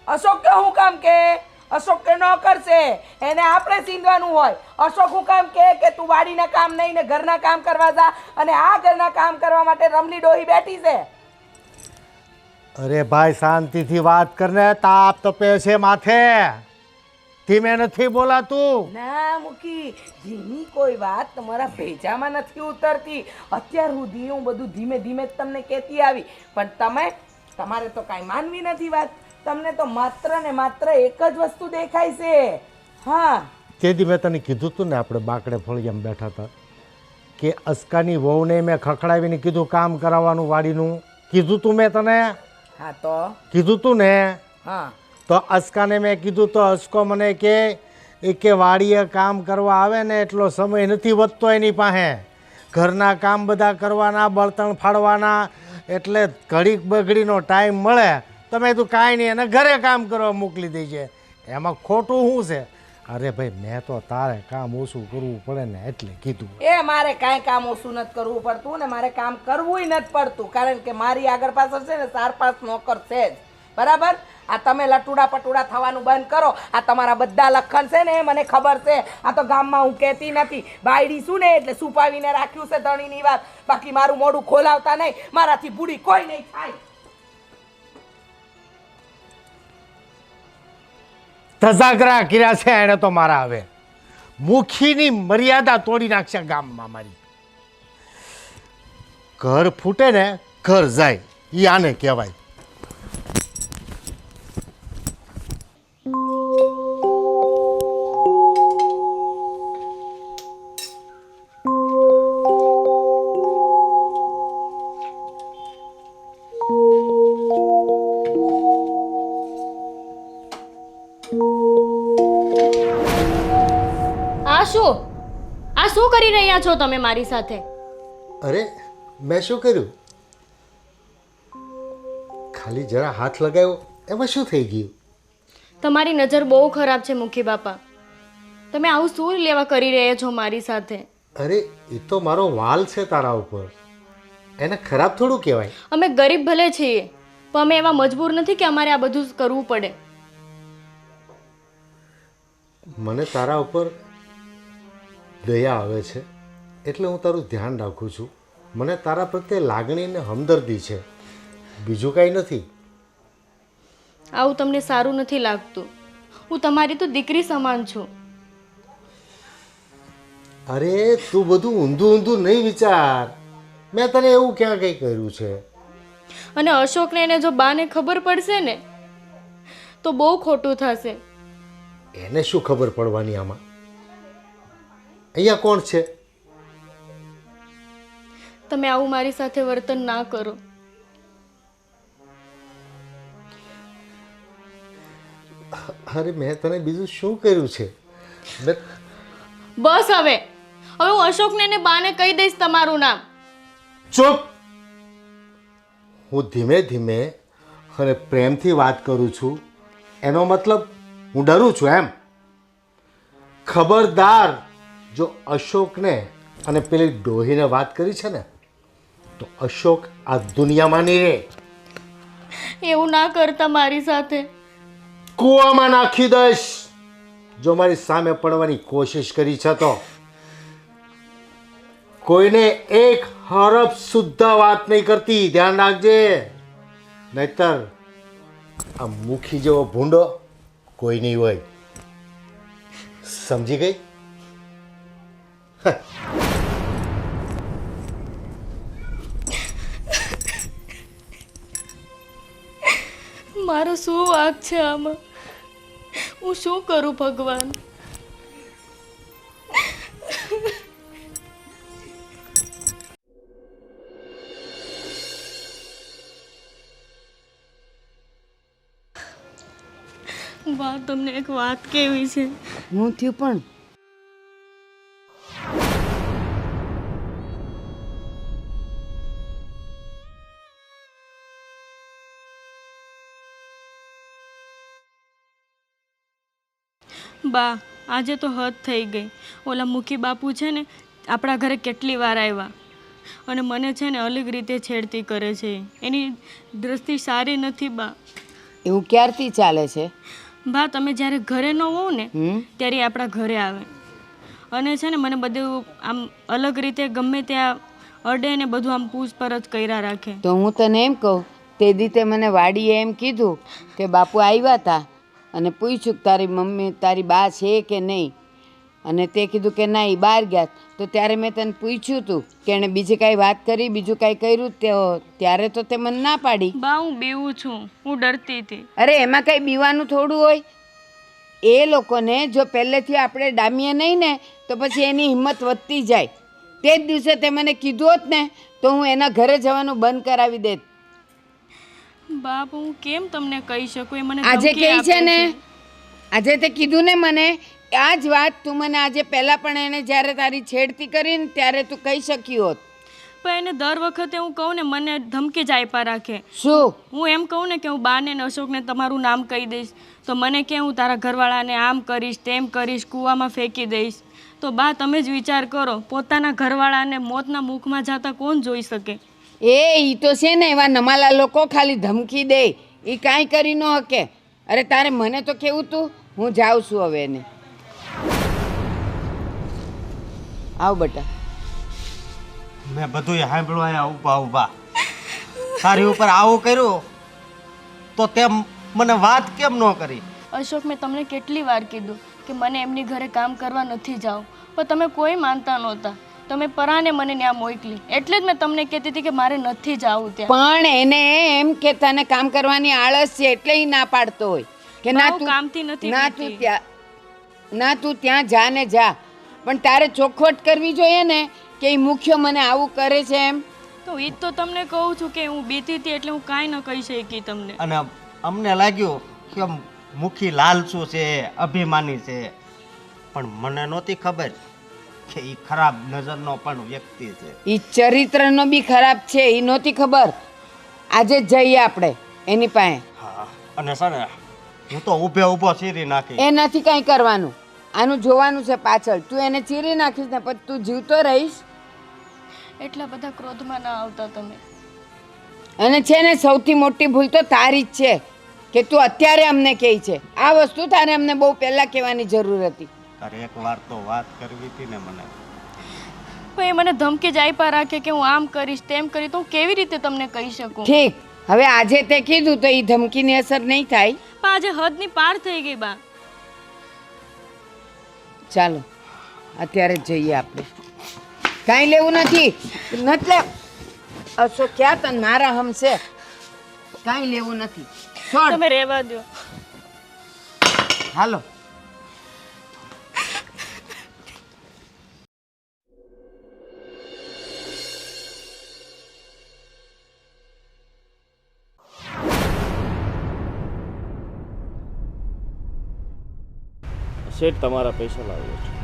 અશોક કે હું કામ કે? અશોક કે નોકર છે, એને આપણે સીંધવાનું હોય. અશોક હું કામ કે તું વાડીના કામ નહીં ને ઘરના કામ કરવા જા, અને આ ઘરના કામ કરવા માટે રમલી ડોહી બેઠી છે. અરે ભાઈ શાંતિથી વાત કરને, તાપ તપે છે માથે. ધીમે નથી બોલાતું. ના મૂકી ધીમી કોઈ વાત તમારા ભેજામાં નથી ઉતરતી. અત્યાર સુધી હું બધું ધીમે ધીમે જ તમને કહેતી આવી, પણ તમારે તો કાંઈ માનવી નથી વાત. તમને તો માત્ર ને માત્ર એક જ વસ્તુ દેખાય છે. હા તેથી મેં તને કીધું તું ને, આપણે બાકડે ફળિયામાં બેઠા હતા કે અસ્કાની વહુને મેં ખખડાવીને કીધું કામ કરાવવાનું વાડીનું. કીધું તું મેં તને? હા તો કીધું તું ને? હા તો અસ્કાને મેં કીધું તો અસ્કો મને કે વાડીએ કામ કરવા આવે ને એટલો સમય નથી વધતો એની પાસે. ઘરના કામ બધા કરવાના, બળતણ ફાડવાના, એટલે ઘડીક બગડીનો ટાઈમ મળે તમે તું કાંઈ નહીં એને ઘરે કામ કરવા મોકલી દેજે. એમાં ખોટું શું છે? અરે ભાઈ મેં તો તારે કામ ઓછું કરવું પડે ને એટલે કીધું. એ મારે કાંઈ કામ ઓછું નથી કરવું પડતું ને મારે કામ કરવું નથી પડતું, કારણ કે મારી આગળ પાછળ છે ને 4-5 નોકર છે જ. બરાબર? આ તમે લટુડા પટુડા થવાનું બંધ કરો. આ તમારા બધા લખણ છે ને મને ખબર છે. આ તો ગામમાં હું કહેતી નથી. બાયડી શું ને એટલે સુપાવીને રાખ્યું છે ધણીની વાત. બાકી મારું મોઢું ખોલાવતા નહીં, મારાથી બુડી કોઈ નહીં થાય. તજાગરા કર્યા છે એણે તો મારા. હવે મુખીની મર્યાદા તોડી નાખશે ગામમાં મારી. ઘર ફૂટે ને ઘર જાય, ઈ આને કહેવાય. આ શું કરી રહ્યા છો તમે મારી સાથે? અરે મેં શું કર્યું? ખાલી જરા હાથ લગાવ્યો, એમાં શું થઈ ગયું? તમારી નજર બહુ ખરાબ છે મુખી બાપા. તમે આવું શું લેવા કરી રહ્યા છો મારી સાથે? અરે એ તો મારો વાલ છે તારા ઉપર, એને ખરાબ થોડું કહેવાય. અમે ગરીબ ભલે છીએ પણ અમે એવા મજબૂર નથી કે અમારે આ બધું કરવું પડે. મને તારા ઉપર દયા આવે છે એટલે હું તારું ધ્યાન રાખું છું. મને તારા પ્રત્યે લાગણી ને હમદર્દી છે, બીજું કાંઈ નથી. આવું તમને સારું નથી લાગતું? હું તમારી તો દીકરી સમાન છું. અરે તું બધું ઊંધું ઊંધું નહીં વિચાર. મેં તને એવું ક્યાં કંઈ કર્યું છે? અને અશોકને એને જો બાને ખબર પડશે ને તો બહુ ખોટું થશે. એને શું ખબર પડવાની આમાં? અહીંયા કોણ છે? તમે આવું મારી સાથે વર્તન ના કરો. અરે મેં તને બીજું શું કર્યું છે? બસ હવે હું અશોકને ને બાને કહી દઈશ તમારું નામ. ચૂપ! હું ધીમે ધીમે અને પ્રેમથી વાત કરું છું, એનો મતલબ હું ડરું છું એમ? ખબરદાર, જો અશોકને અને પેલી ડોહીને વાત કરી છે ને તો અશોક આ દુનિયામાં નહીં રહે. એવું ના કરતા મારી સાથે. કૂવામાં નાખી દઈશ જો મારી સામે પડવાની કોશિશ કરી છે તો. કોઈને એક હરફ શુદ્ધ વાત નહીં કરતી, ધ્યાન રાખજે. નહીતર આ મુખી જેવો ભૂંડો કોઈ નહીં હોય. સમજી ગઈ? મારો શું વાંક છે આમાં? હું શું કરું ભગવાન? વાહ, તમને એક વાત કેવી છે. હું થયું પણ બા, આજે તો હદ થઈ ગઈ. ઓલા મુખી બાપુ છે ને આપણા ઘરે કેટલી વાર આવ્યા અને મને છે ને અલગ રીતે છેડતી કરે છે. એની દ્રષ્ટિ સારી નથી બા. એવું ક્યારથી ચાલે છે? બા, તમે જ્યારે ઘરે ન હોવ ને હમ ત્યારે એ આપણા ઘરે આવે અને છે ને મને બધું આમ અલગ રીતે ગમે ત્યાં અડે ને બધું આમ પૂછપરછ કર્યા રાખે. તો હું તને એમ કહું, તે દીતે મને વાડીએ એમ કીધું કે બાપુ આવ્યા હતા અને પૂછ્યું કે તારી મમ્મી તારી બા છે કે નહીં, અને તે કીધું કે ના એ બહાર ગયા. તો ત્યારે મેં તને પૂછ્યું હતું કે એણે બીજી કાંઈ વાત કરી, બીજું કાંઈ કર્યું? ત્યારે તો તે મને ના પાડી. બા, હું બીવું છું, હું ડરતી હતી. અરે એમાં કંઈ બીવાનું થોડું હોય. એ લોકોને જો પહેલેથી આપણે ડામીએ નહીં ને તો પછી એની હિંમત વધતી જાય. તે જ દિવસે તે મને કીધું હોત ને તો હું એના ઘરે જવાનું બંધ કરાવી દેત. બાપ, હું કેમ તમને કહી શકું? એ મને આજે ધમકી કહે આપે છે ને, આજે તે કીધું ને મને, આ જ વાત તું મને આજે પહેલાં પણ એને જ્યારે તારી છેડતી કરીને ત્યારે તું કહી શકી હોત. પણ એને દર વખતે હું કહું ને મને ધમકી જ આપ્યા રાખે. શું? હું એમ કહું ને કે હું બાને ને અશોકને તમારું નામ કહી દઈશ તો મને કે હું તારા ઘરવાળાને આમ કરીશ તેમ કરીશ, કૂવામાં ફેંકી દઈશ. તો બા, તમે જ વિચાર કરો, પોતાના ઘરવાળાને મોતના મુખમાં જતા કોણ જોઈ શકે? ઈ તો છે ને એવા નમાલા લોકો ખાલી ધમકી દે, એ કાંઈ કરી ન શકે. અરે તારે મને તો કેવું તું, હું જાઉં છું હવે એને. આવ બેટા. મેં બધું સાંભળ્યું અહીંયા ઊભા ઊભા. તારી ઉપર આવું કર્યું તો તેમ મને વાત કેમ ન કરી? અશોક, મેં તમને કેટલી વાર કીધું કે મને એમની ઘરે કામ કરવા નથી જાવ, પણ તમે કોઈ માનતા નહોતા. તમે પરાને મને ત્યાં મોકલી, એટલે જ મેં તમને કહેતી હતી કે મારે નથી જવું ત્યાં. પણ એને એમ કે તને કામ કરવાની આળસ છે એટલે ઈ ના પાડતો હોય કે ના બહુ તું કામથી નથી ના બીતી. તું ત્યાં ના તું ત્યાં જા ને જા. પણ તારે ચોખવટ કરવી જોઈએ ને કે ઈ મુખ્ય મને આવું કરે છે એમ. તો એ જ તો તમને કહું છું કે હું બીતી હતી એટલે હું કાંઈ ન કહી શકી તમને. અને અમને લાગ્યું કે મુખી લાલચુ છે, અભિમાની છે, પણ મને નહોતી ખબર કે એ ખરાબ નજરનો પણ વ્યક્તિ છે. ઈ ચરિત્રનો બી ખરાબ છે, ઈ નહોતી ખબર. આજે જ જઈએ આપણે એની પાસે. હા, અને છે ને હું તો ઊભે ઊભો ચીરી નાખી. એ નથી કાંઈ કરવાનું, આનું જોવાનું છે પાછળ. તું એને ચીરી નાખીશ ને પછી તું જીવતો રહીશ. એટલા બધા ક્રોધમાં ના આવતા તમે. અને છે ને સૌથી મોટી ભૂલ તો તારી જ છે કે તું અત્યારે અમને કહે છે. આ વસ્તુ તારે અમને બહુ પહેલાં કહેવાની જરૂર હતી. તારે એક વાર તો વાત કરવી હતી ને મને. પણ એ મને ધમકી જ આપ્યા રાખે કે હું આમ કરીશ તેમ કરીશ, તો હું કેવી રીતે તમને કહી શકું? ઠીક, હવે આજે તે કીધું તો એ ધમકીની અસર નહીં થાય. પણ આજે હદની પાર થઈ ગઈ બા. ચાલો અત્યારે જ જઈએ આપણે. કાંઈ લેવું નથી. એટલે અશોક ક્યાં તને મારા હમશે? કાંઈ લેવું નથી. છોડ. તમે રહેવા દો. હાલો. શેઠ, તમારા પૈસા લાવ્યો છું.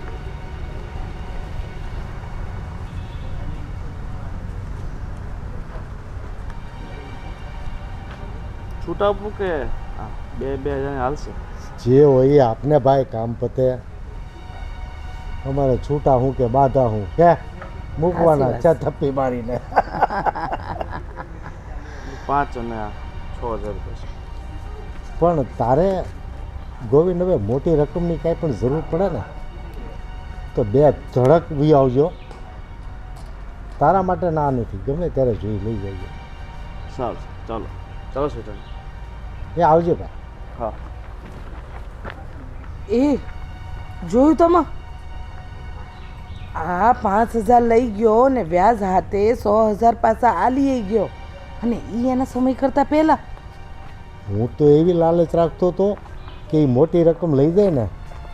છૂટા આપવું કે બે હજાર હાલશે? જે હોય એ આપને ભાઈ, કામ પતે. અમારે છૂટા હું કે બાધા હું કે મૂકવાના છે થપ્પી મારીને. 5 અને 6,000 રૂપિયા. પણ તારે ગોવિંદ હવે મોટી રકમની કાંઈ પણ જરૂર પડે ને તો 2 ધડક વી આવજો. તારા માટે ના નથી, ગમે ત્યારે જોઈ લઈ જઈએ. સારું, ચાલો ચાલો શેઠ. એ આવજે ભાઈ. હા. એ જોયું તમે? આ 5,000 લઈ ગયો ને વ્યાજ હાથે 100,000 પાછા આ લઈ ગયો, અને એ એના સમય કરતા પહેલા. હું તો એવી લાલચ રાખતો હતો કે એ મોટી રકમ લઈ જાય ને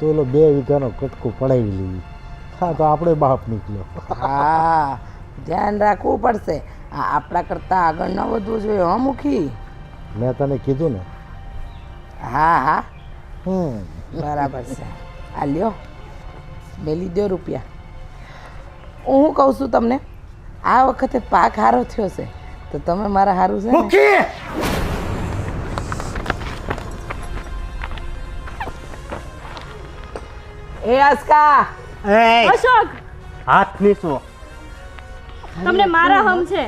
તો એલો 2 વીઘાનો કટકો પડાવી લઈએ. હા, તો આપણે બાપ નીકળ્યો. હા, ધ્યાન રાખવું પડશે. આ આપણા કરતાં આગળ ન વધવું જોઈએ હો મુખી. મેં તને કીધું ને. હા હા, બરાબર છે. આ લ્યો મેલી દો રૂપિયા. હું કહું છું તમને, આ વખતે પાક હારો થયો છે તો તમે મારા હારું છે ને? એ આસ્કા, અશોક, હાથ નીચો. તમને મારા હમ છે.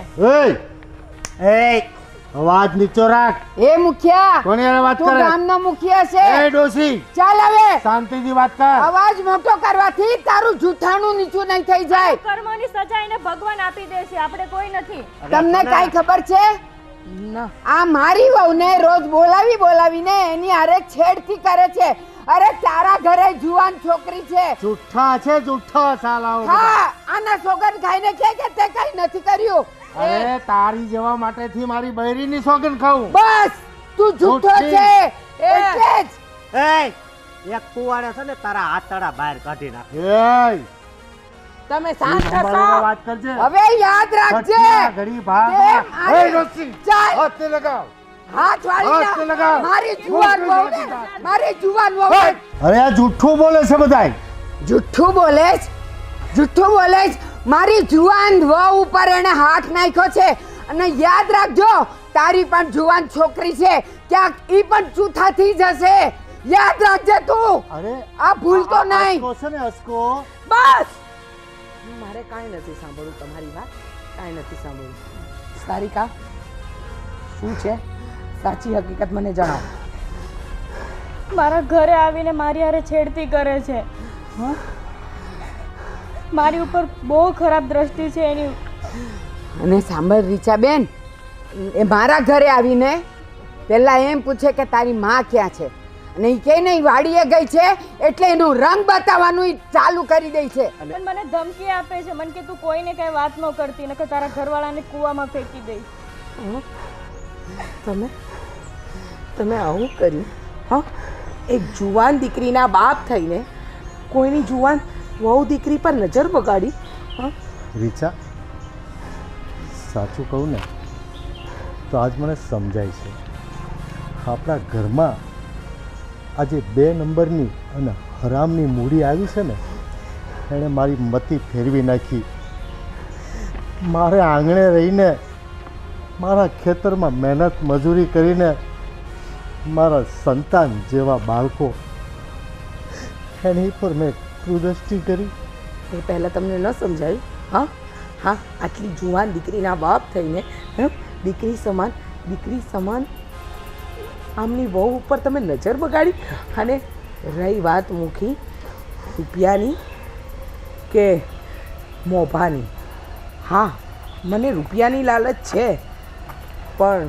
અવાજ નીચો રાખ. એ મુખિયા, કોની હારે વાત તું કરે? ગામનો મુખિયા છે. એ ડોસી, ચાલ હવે શાંતિથી વાત કર. અવાજ મોટો કરવાથી તારું જૂઠાણું નીચું નહીં થઈ જાય. કર્મોની સજા એને ભગવાન આપી દે છે, આપણે કોઈ નથી. તમને કાઈ ખબર છે? ના આ મારી વહુને રોજ બોલાવીને એની હારે છેડતી કરે છે. અરે તારા ઘરે જુવાન છોકરી છે. જુઠ્ઠા છે, જુઠ્ઠા સાલાઓ બધા. હા, આના સોગન ખાઈને કે તે કઈ નથી કર્યું. અરે તારી જવા માટેથી મારી બૈરીની સોગન ખાવું. બસ તું જૂઠો જુઠ્ઠી. છે એટલે જ. એક કુવાડે છે ને તારા હાથડા બહાર કાઢી નાખ. એય, તમે શાંત સંભાળીને થશો? વાત કરજે. હવે યાદ રાખજે. ઘટના ઘડી ભાગ. કેમ આને- એ ડોસી, ચાલ. હાથ ને લગાવ. હાથ હાથ વાળી લગાવ. મારી જુવાન વહુને, મારી જુવાન વહુ અરે આ જુઠ્ઠું બોલે છે બધાય. જુઠ્ઠું બોલે છે, જુઠ્ઠું બોલે છે. મારી જુવાન વહુ ઉપર એને હાથ નાખ્યો છે. અને યાદ રાખજો, તારી પણ જુવાન છોકરી છે, ક્યાંક ઈ પણ ચૂથા થઈ જશે. યાદ રાખજે તું. અરે આ ભૂલતો નહીં. અસકો છે ને અસકો. બસ મારે કાંઈ નથી સાંભળવું તમારી વાત, કાંઈ નથી સાંભળવું. સારિકા, શું છે સાચી હકીકત મને જણાવો. મારા ઘરે આવીને મારી હારે છેડતી કરે છે. મારી ઉપર બહુ ખરાબ દ્રષ્ટિ છે એની. અને સાંભળ રીચાબેન, એ મારા ઘરે આવીને પહેલા એમ પૂછે કે તારી માં ક્યાં છે, અને એ કે નહીં વાડીએ ગઈ છે, એટલે એનું રંગ બતાવવાનું ઈ ચાલુ કરી દે છે. પણ મને ધમકી આપે છે, મને કે તું કોઈને કઈ વાત ન કરતી, નકર તારા ઘરવાળાને કૂવામાં ફેંકી દઈશ. તમે તમે આવું કર્યું? હા, એક જુવાન દીકરીના બાપ થઈને કોઈની જુવાન વહુ દીકરી પર નજર બગાડી. હા, રીચા, સાચું કહું ને તો આજ મને સમજાય છે, આપણા ઘરમાં આજે 2 નંબરની અને હરામની મૂડી આવી છે ને, એણે મારી મતી ફેરવી નાખી. મારે આંગણે રહીને, મારા ખેતરમાં મહેનત મજૂરી કરીને મારા સંતાન જેવા બાળકો, એની પર મેં કુદૃષ્ટિ કરી. એ પહેલાં તમને ન સમજાયું? હા હા, આટલી જુવાન દીકરીના બાપ થઈને દીકરી સમાન આમની વહુ ઉપર તમે નજર બગાડી. અને રહી વાત મૂકી રૂપિયાની કે મોભાની, હા મને રૂપિયાની લાલચ છે, પણ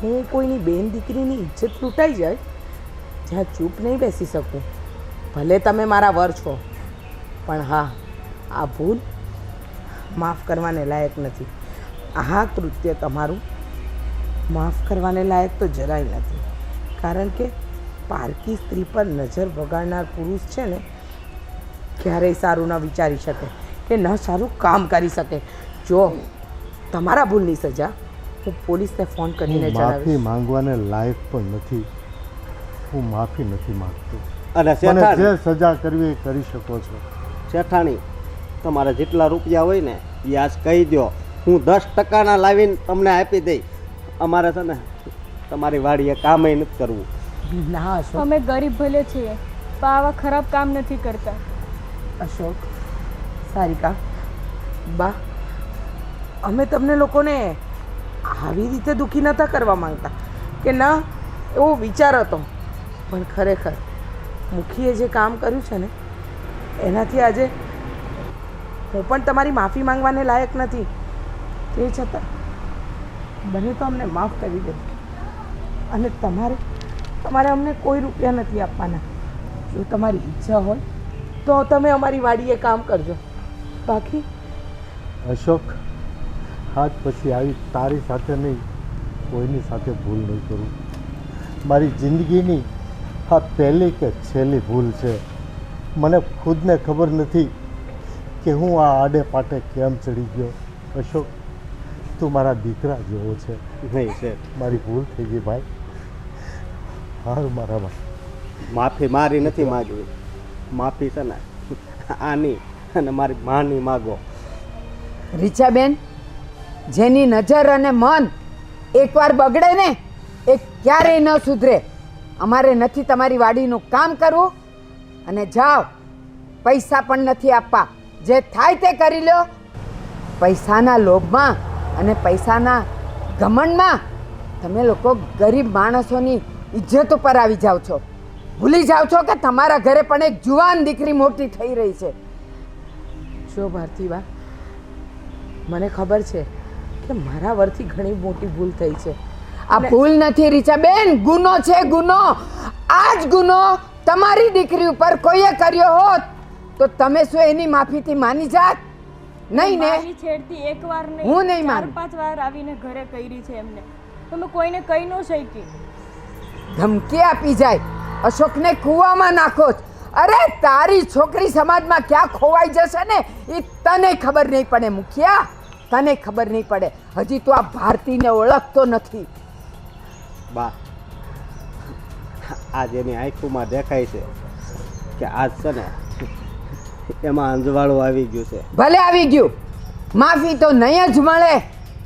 હું કોઈની બેન દીકરીની ઇજ્જત લૂંટાઈ જાય જ્યાં ચૂપ નહીં બેસી શકું. ભલે તમે મારા વર છો, પણ હા, આ ભૂલ માફ કરવાને લાયક નથી. આ કૃત્ય તમારું માફ કરવાને લાયક તો જરાય નથી. કારણ કે પારકી સ્ત્રી પર નજર બગાડનાર પુરુષ છે ને, ક્યારેય સારું ન વિચારી શકે કે ન સારું કામ કરી શકે. જો તમારા ભૂલની સજા હું પોલીસને ફોન કરીને હું માફી જણાવીશ. માંગવાને લાયક પણ નથી. હું માફી નથી માંગતો. અને મને શેઠાણી, જે સજા કરવી એ કરી શકો છો. શેઠાણી, તમારા જેટલા રૂપિયા હોય ને એ આજ કહી દો, હું 10% લાવીને તમને આપી દઈ. અમારે છે ને તમારી વાડીએ કામે નથી કરવું. ના અશોક, અમે ગરીબ ભલે છીએ, પણ આવા ખરાબ કામ નથી કરતા. અશોક, સારિકા, બા, અમે તમને લોકોને આવી રીતે દુઃખી નહોતા કરવા માંગતા કે ના, એવો વિચાર હતો. પણ ખરેખર મુખીએ જે કામ કર્યું છે ને, એનાથી આજે હું પણ તમારી માફી માંગવાને લાયક નથી. તે છતાં બને તો અમને માફ કરી દે. અને તમારે અમને કોઈ રૂપિયા નથી આપવાના. જો તમારી ઈચ્છા હોય તો તમે અમારી વાડીએ કામ કરજો. બાકી અશોક, આજ પછી આવી તારી સાથે નહીં, કોઈની સાથે ભૂલ નહીં કરું. મારી જિંદગીની આ પહેલી કે છેલ્લી ભૂલ છે. મને ખુદને ખબર નથી કે હું આ આડે પાટે કેમ ચડી ગયો. અશોક, તું મારા દીકરા જેવો છે. નહીં શેઠ, મારી ભૂલ થઈ ગઈ ભાઈ. હારું મારા ભાઈ. માફી મારી નથી માગવી, માફી છે ને આની અને મારી માની માગો. રીચાબેન, જેની નજર અને મન એકવાર બગડે ને એ ક્યારેય ન સુધરે. અમારે નથી તમારી વાડીનું કામ કરવું અને જાઓ, પૈસા પણ નથી આપવા. જે થાય તે કરી લો. પૈસાના લોભમાં અને પૈસાના ઘમંડમાં તમે લોકો ગરીબ માણસોની ઇજ્જત ઉપર આવી જાઓ છો. ભૂલી જાઓ છો કે તમારા ઘરે પણ એક જુવાન દીકરી મોટી થઈ રહી છે. જો ભારતીબા, મને ખબર છે કે મારા વરથી ઘણી મોટી ભૂલ થઈ છે. આ ભૂલ નથી રીચાબેન, ગુનો છે, ગુનો. આ જ ગુનો તમારી દીકરી ઉપર કોઈએ કર્યો હોત તો તમે શું એની માફીથી માની જાત? નહીં ને? મારી છેડતી એકવાર નહીં, હું નહીં ચાર માનું. પાંચ વાર આવીને ઘરે કરી છે એમને. તમે કોઈને કહી ન શકી. ધમકી આપી જાય, અશોકને કૂવામાં નાખો જ. અરે તારી છોકરી સમાજમાં ક્યાં ખોવાઈ જશે ને એ તને ખબર નહીં પડે મુખિયા, તને ખબર નહીં પડે. હજી તું આ ભારતીને ઓળખતો નથી. બા, આજ એની આંખોમાં દેખાય છે કે આજ છે ને એમાં અંજવાળું આવી ગયું છે. ભલે આવી ગયું, માફી તો નહીં જ મળે.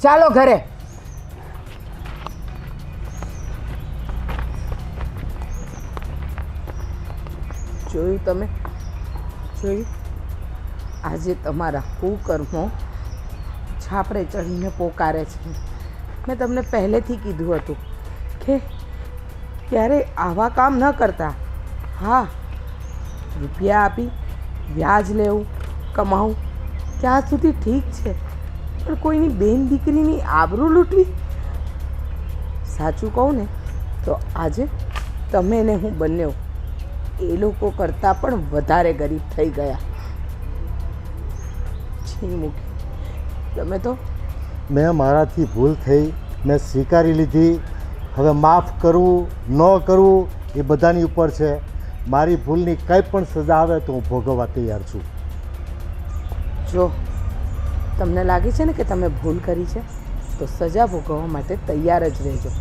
ચાલો ઘરે. જોયું તમે? જોયું? આજે તમારા કુકર્મો છાપરે ચડીને પોકારે છે. મેં તમને પહેલેથી કીધું હતું કે ક્યારે આવા કામ ન કરતા. હા, રૂપિયા આપી વ્યાજ લેવું, કમાવું ત્યાં સુધી ઠીક છે, પણ કોઈની બેન દીકરીની આબરૂ લૂંટવી? સાચું કહું ને તો આજે તમે ને હું બંને એ લોકો કરતાં પણ વધારે ગરીબ થઈ ગયા. છી મૂકી, તમે તો મેં મારાથી ભૂલ થઈ, મેં સ્વીકારી લીધી. હવે માફ કરવું ન કરવું એ બધાની ઉપર છે. મારી ભૂલની કંઈ પણ સજા આવે તો હું ભોગવવા તૈયાર છું. જો તમને લાગે છે ને કે તમે ભૂલ કરી છે તો સજા ભોગવવા માટે તૈયાર જ રહેજો,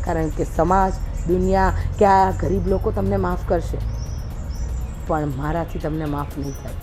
કારણ કે સમાજ, દુનિયા કે આ ગરીબ લોકો તમને માફ કરશે પણ મારાથી તમને માફ નહીં થાય.